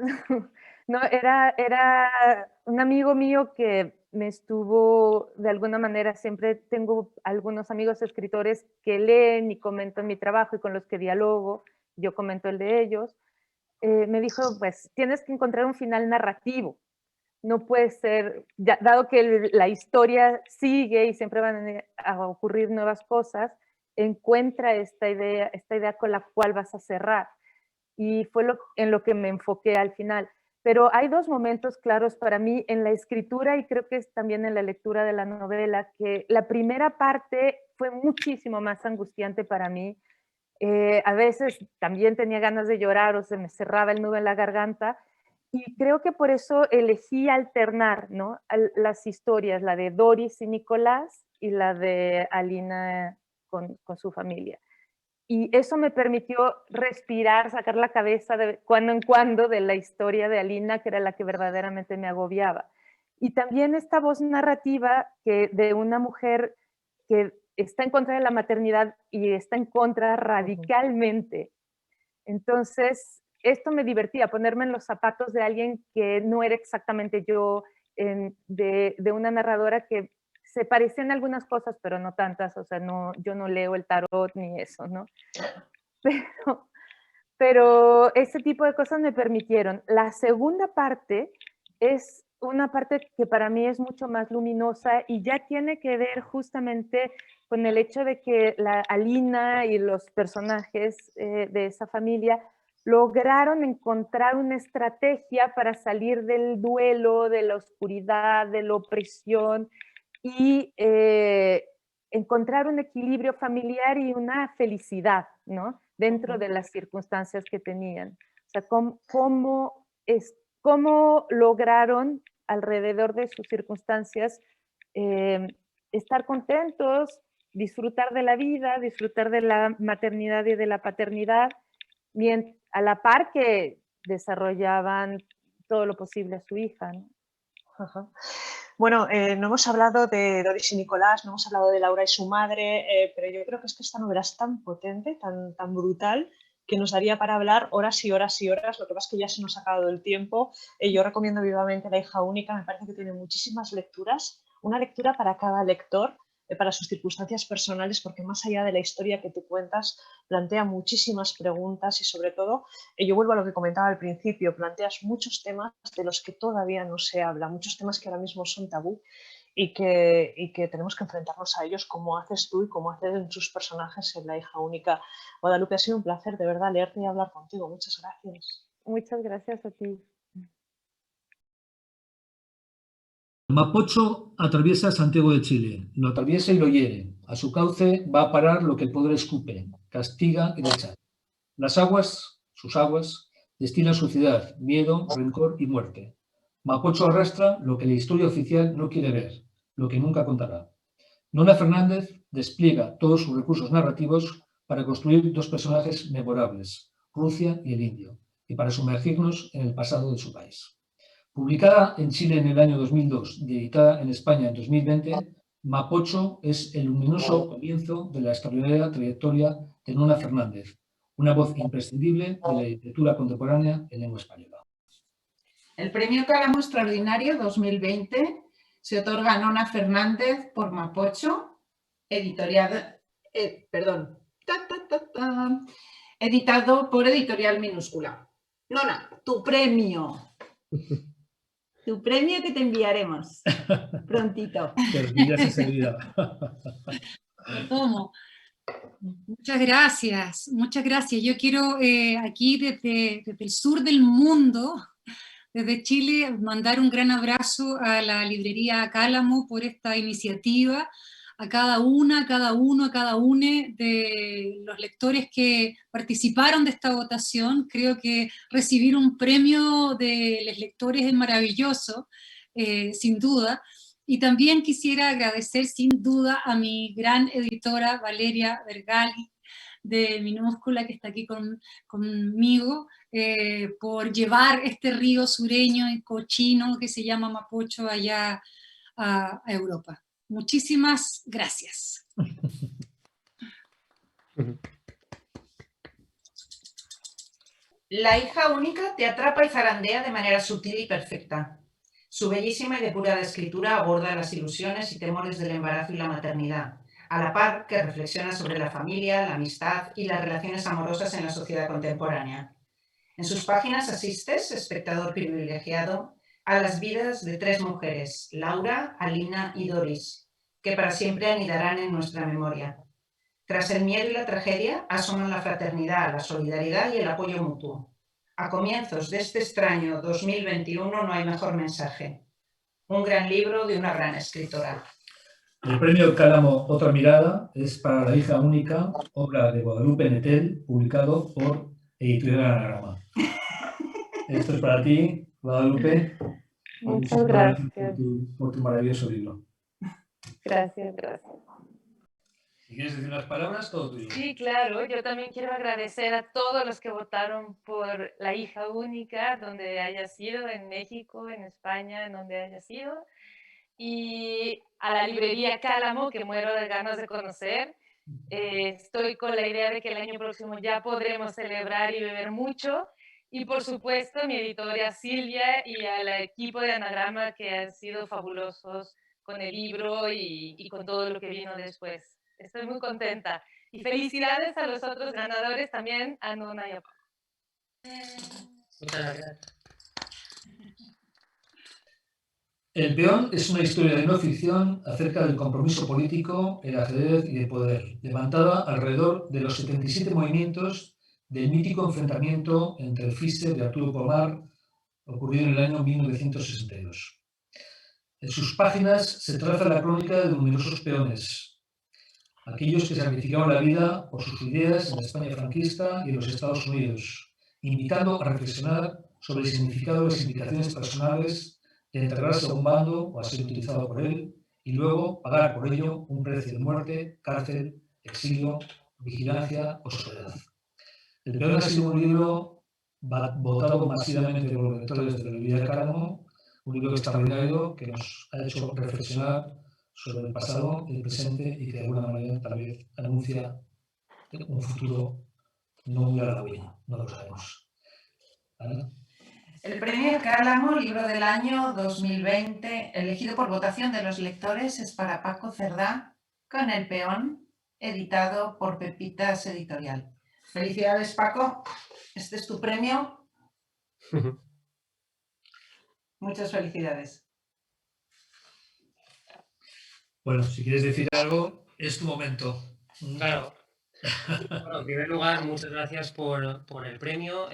no, era un amigo mío que me estuvo, de alguna manera, siempre tengo algunos amigos escritores que leen y comentan mi trabajo y con los que dialogo, yo comento el de ellos, me dijo, pues tienes que encontrar un final narrativo, no puede ser, dado que la historia sigue y siempre van a ocurrir nuevas cosas, encuentra esta idea con la cual vas a cerrar. Y fue en lo que me enfoqué al final. Pero hay dos momentos claros para mí en la escritura y creo que es también en la lectura de la novela, que la primera parte fue muchísimo más angustiante para mí. A veces también tenía ganas de llorar o se me cerraba el nudo en la garganta. Y creo que por eso elegí alternar, ¿no? Las historias, la de Doris y Nicolás y la de Alina con su familia. Y eso me permitió respirar, sacar la cabeza de cuando en cuando de la historia de Alina, que era la que verdaderamente me agobiaba. Y también esta voz narrativa de una mujer que está en contra de la maternidad y está en contra radicalmente. Entonces, esto me divertía, ponerme en los zapatos de alguien que no era exactamente yo, de una narradora que se parecía en algunas cosas, pero no tantas, o sea, yo no leo el tarot ni eso, ¿no? Pero ese tipo de cosas me permitieron. La segunda parte es una parte que para mí es mucho más luminosa y ya tiene que ver justamente con el hecho de que la Alina y los personajes de esa familia lograron encontrar una estrategia para salir del duelo, de la oscuridad, de la opresión y encontrar un equilibrio familiar y una felicidad, ¿no? Dentro de las circunstancias que tenían. O sea, cómo lograron alrededor de sus circunstancias estar contentos, disfrutar de la vida, disfrutar de la maternidad y de la paternidad, a la par que desarrollaban todo lo posible a su hija, ¿no? Ajá. Bueno, no hemos hablado de Doris y Nicolás, no hemos hablado de Laura y su madre, pero yo creo que es que esta novela es tan potente, tan brutal, que nos daría para hablar horas y horas y horas. Lo que pasa es que ya se nos ha acabado el tiempo. Yo recomiendo vivamente La hija única, me parece que tiene muchísimas lecturas, una lectura para cada lector, para sus circunstancias personales, porque más allá de la historia que tú cuentas, plantea muchísimas preguntas y sobre todo, yo vuelvo a lo que comentaba al principio, planteas muchos temas de los que todavía no se habla, muchos temas que ahora mismo son tabú y que tenemos que enfrentarnos a ellos, como haces tú y como hacen sus personajes en La hija única. Guadalupe, ha sido un placer de verdad leerte y hablar contigo. Muchas gracias. Muchas gracias a ti. Mapocho atraviesa Santiago de Chile, lo atraviesa y lo hiere. A su cauce va a parar lo que el poder escupe, castiga y rechaza. Las aguas, sus aguas, destilan suciedad, miedo, rencor y muerte. Mapocho arrastra lo que la historia oficial no quiere ver, lo que nunca contará. Nona Fernández despliega todos sus recursos narrativos para construir dos personajes memorables, Rusia y el indio, y para sumergirnos en el pasado de su país. Publicada en Chile en el año 2002 y editada en España en 2020, Mapocho es el luminoso comienzo de la extraordinaria trayectoria de Nona Fernández, una voz imprescindible de la literatura contemporánea en lengua española. El Premio Cálamo Extraordinario 2020 se otorga a Nona Fernández por Mapocho, editado por Editorial Minúscula. Nona, tu premio. Tu premio que te enviaremos prontito. Ya se seguirá. Lo tomo. Muchas gracias, muchas gracias. Yo quiero aquí desde el sur del mundo, desde Chile, mandar un gran abrazo a la librería Cálamo por esta iniciativa, a cada una, a cada uno, a cada une de los lectores que participaron de esta votación. Creo que recibir un premio de los lectores es maravilloso, sin duda. Y también quisiera agradecer sin duda a mi gran editora Valeria Vergali de Minúscula, que está aquí conmigo, por llevar este río sureño y cochino que se llama Mapocho allá a Europa. Muchísimas gracias. La hija única te atrapa y zarandea de manera sutil y perfecta. Su bellísima y depurada escritura aborda las ilusiones y temores del embarazo y la maternidad, a la par que reflexiona sobre la familia, la amistad y las relaciones amorosas en la sociedad contemporánea. En sus páginas asistes, espectador privilegiado, a las vidas de tres mujeres, Laura, Alina y Doris, que para siempre anidarán en nuestra memoria. Tras el miedo y la tragedia, asoman la fraternidad, la solidaridad y el apoyo mutuo. A comienzos de este extraño 2021 no hay mejor mensaje. Un gran libro de una gran escritora. El premio Cálamo Otra Mirada es para La hija única, obra de Guadalupe Nettel, publicado por Editorial Anagrama. Esto es para ti, Guadalupe. Muchas gracias. Por tu maravilloso libro. Gracias, gracias. Si quieres decir unas palabras, todo tuyo. Sí, claro. Yo también quiero agradecer a todos los que votaron por La hija única, donde haya sido, en México, en España, en donde haya sido. Y a la librería Cálamo, que muero de ganas de conocer. Estoy con la idea de que el año próximo ya podremos celebrar y beber mucho. Y por supuesto a mi editora Silvia y al equipo de Anagrama, que han sido fabulosos con el libro y con todo lo que vino después. Estoy muy contenta. Y felicidades a los otros ganadores, también a Nona y a Paco. Muchas gracias. El peón es una historia de no ficción acerca del compromiso político, el ajedrez y el poder, levantada alrededor de los 77 movimientos del mítico enfrentamiento entre el Fischer y Arturo Pomar, ocurrido en el año 1962. En sus páginas se traza la crónica de numerosos peones, aquellos que sacrificaban la vida por sus ideas en la España franquista y en los Estados Unidos, invitando a reflexionar sobre el significado de las implicaciones personales de entregarse a un bando o a ser utilizado por él, y luego pagar por ello un precio de muerte, cárcel, exilio, vigilancia o soledad. El Peón ha sido un libro votado masivamente por los lectores de la librería Cálamo, un libro extraordinario que nos ha hecho reflexionar sobre el pasado, el presente y que de alguna manera tal vez anuncia un futuro no muy halagüeño, no lo sabemos. ¿Vale? El premio Cálamo, libro del año 2020, elegido por votación de los lectores, es para Paco Cerdá, con El Peón, editado por Pepitas Editorial. Felicidades, Paco. Este es tu premio. Muchas felicidades. Bueno, si quieres decir algo, es tu momento. Claro. Bueno, en primer lugar, muchas gracias por el premio.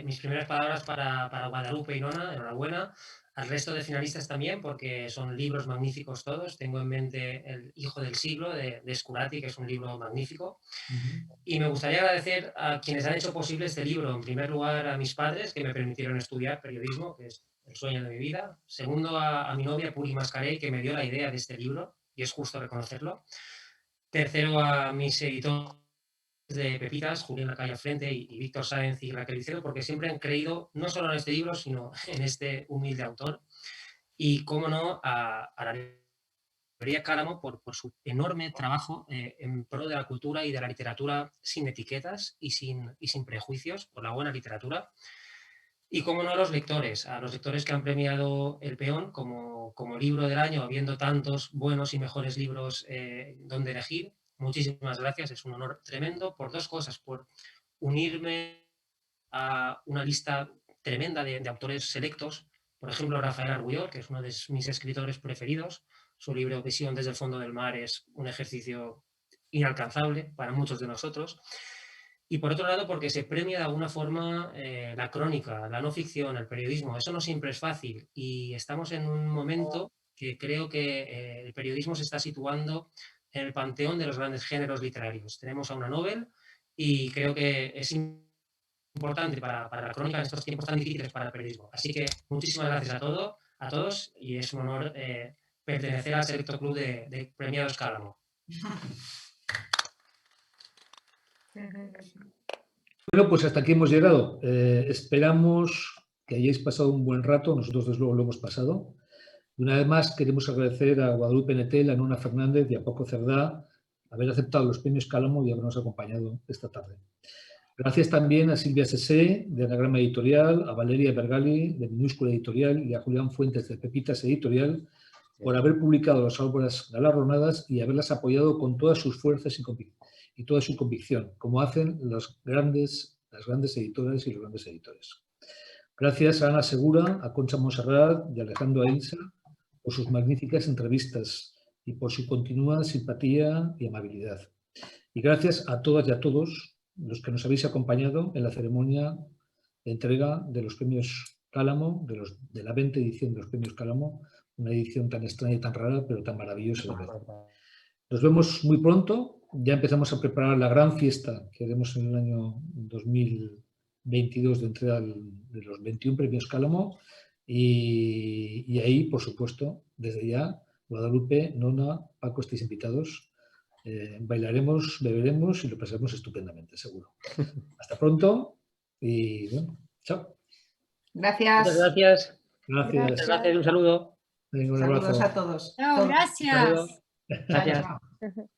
Mis primeras palabras para Guadalupe y Nona, enhorabuena. Al resto de finalistas también, porque son libros magníficos todos. Tengo en mente El hijo del siglo de Skurati, que es un libro magnífico. Y me gustaría agradecer a quienes han hecho posible este libro. En primer lugar, a mis padres, que me permitieron estudiar periodismo, que es el sueño de mi vida. Segundo, a mi novia Puri Mascarell, que me dio la idea de este libro, y es justo reconocerlo. Tercero, a mis editores de Pepitas, Julián Lacalle Frente y Víctor Sáenz y Raquel Vicedo, porque siempre han creído no solo en este libro, sino en este humilde autor. Y, cómo no, a la librería Cálamo por su enorme trabajo en pro de la cultura y de la literatura sin etiquetas y sin prejuicios, por la buena literatura. Y, cómo no, a los lectores que han premiado El Peón como libro del año, habiendo tantos buenos y mejores libros donde elegir. Muchísimas gracias, es un honor tremendo por dos cosas, por unirme a una lista tremenda de autores selectos, por ejemplo Rafael Argulló, que es uno de mis escritores preferidos. Su libro Visión desde el fondo del mar es un ejercicio inalcanzable para muchos de nosotros. Y por otro lado, porque se premia de alguna forma la crónica, la no ficción, el periodismo. Eso no siempre es fácil y estamos en un momento que creo que el periodismo se está situando en el panteón de los grandes géneros literarios. Tenemos a una Nobel y creo que es importante para la crónica en estos tiempos tan difíciles para el periodismo. Así que muchísimas gracias a todos y es un honor pertenecer al selecto club de premiados Cálamo. Bueno, pues hasta aquí hemos llegado. Esperamos que hayáis pasado un buen rato. Nosotros desde luego lo hemos pasado. Una vez más, queremos agradecer a Guadalupe Nettel, a Nona Fernández y a Paco Cerdá haber aceptado los premios Cálamo y habernos acompañado esta tarde. Gracias también a Silvia Sesé, de Anagrama Editorial, a Valeria Bergali, de Minúscula Editorial, y a Julián Fuentes, de Pepitas Editorial, por haber publicado las obras galardonadas y haberlas apoyado con todas sus fuerzas y toda su convicción, como hacen las grandes editoras y los grandes editores. Gracias a Ana Segura, a Concha Monserrat y a Alejandro Ainsa por sus magníficas entrevistas y por su continua simpatía y amabilidad. Y gracias a todas y a todos los que nos habéis acompañado en la ceremonia de entrega de los premios Cálamo, de la 20ª edición de los premios Cálamo, una edición tan extraña y tan rara, pero tan maravillosa a la vez. Nos vemos muy pronto. Ya empezamos a preparar la gran fiesta que haremos en el año 2022 de entrega de los 21 premios Cálamo. Y ahí, por supuesto, desde ya, Guadalupe, Nona, Paco, estáis invitados. Bailaremos, beberemos y lo pasaremos estupendamente, seguro. Hasta pronto y bueno, chao. Gracias. Muchas gracias. Gracias. Muchas gracias, un saludo. Venga, un Saludos abrazo. a todos. Chao, gracias. Gracias. Chao, chao.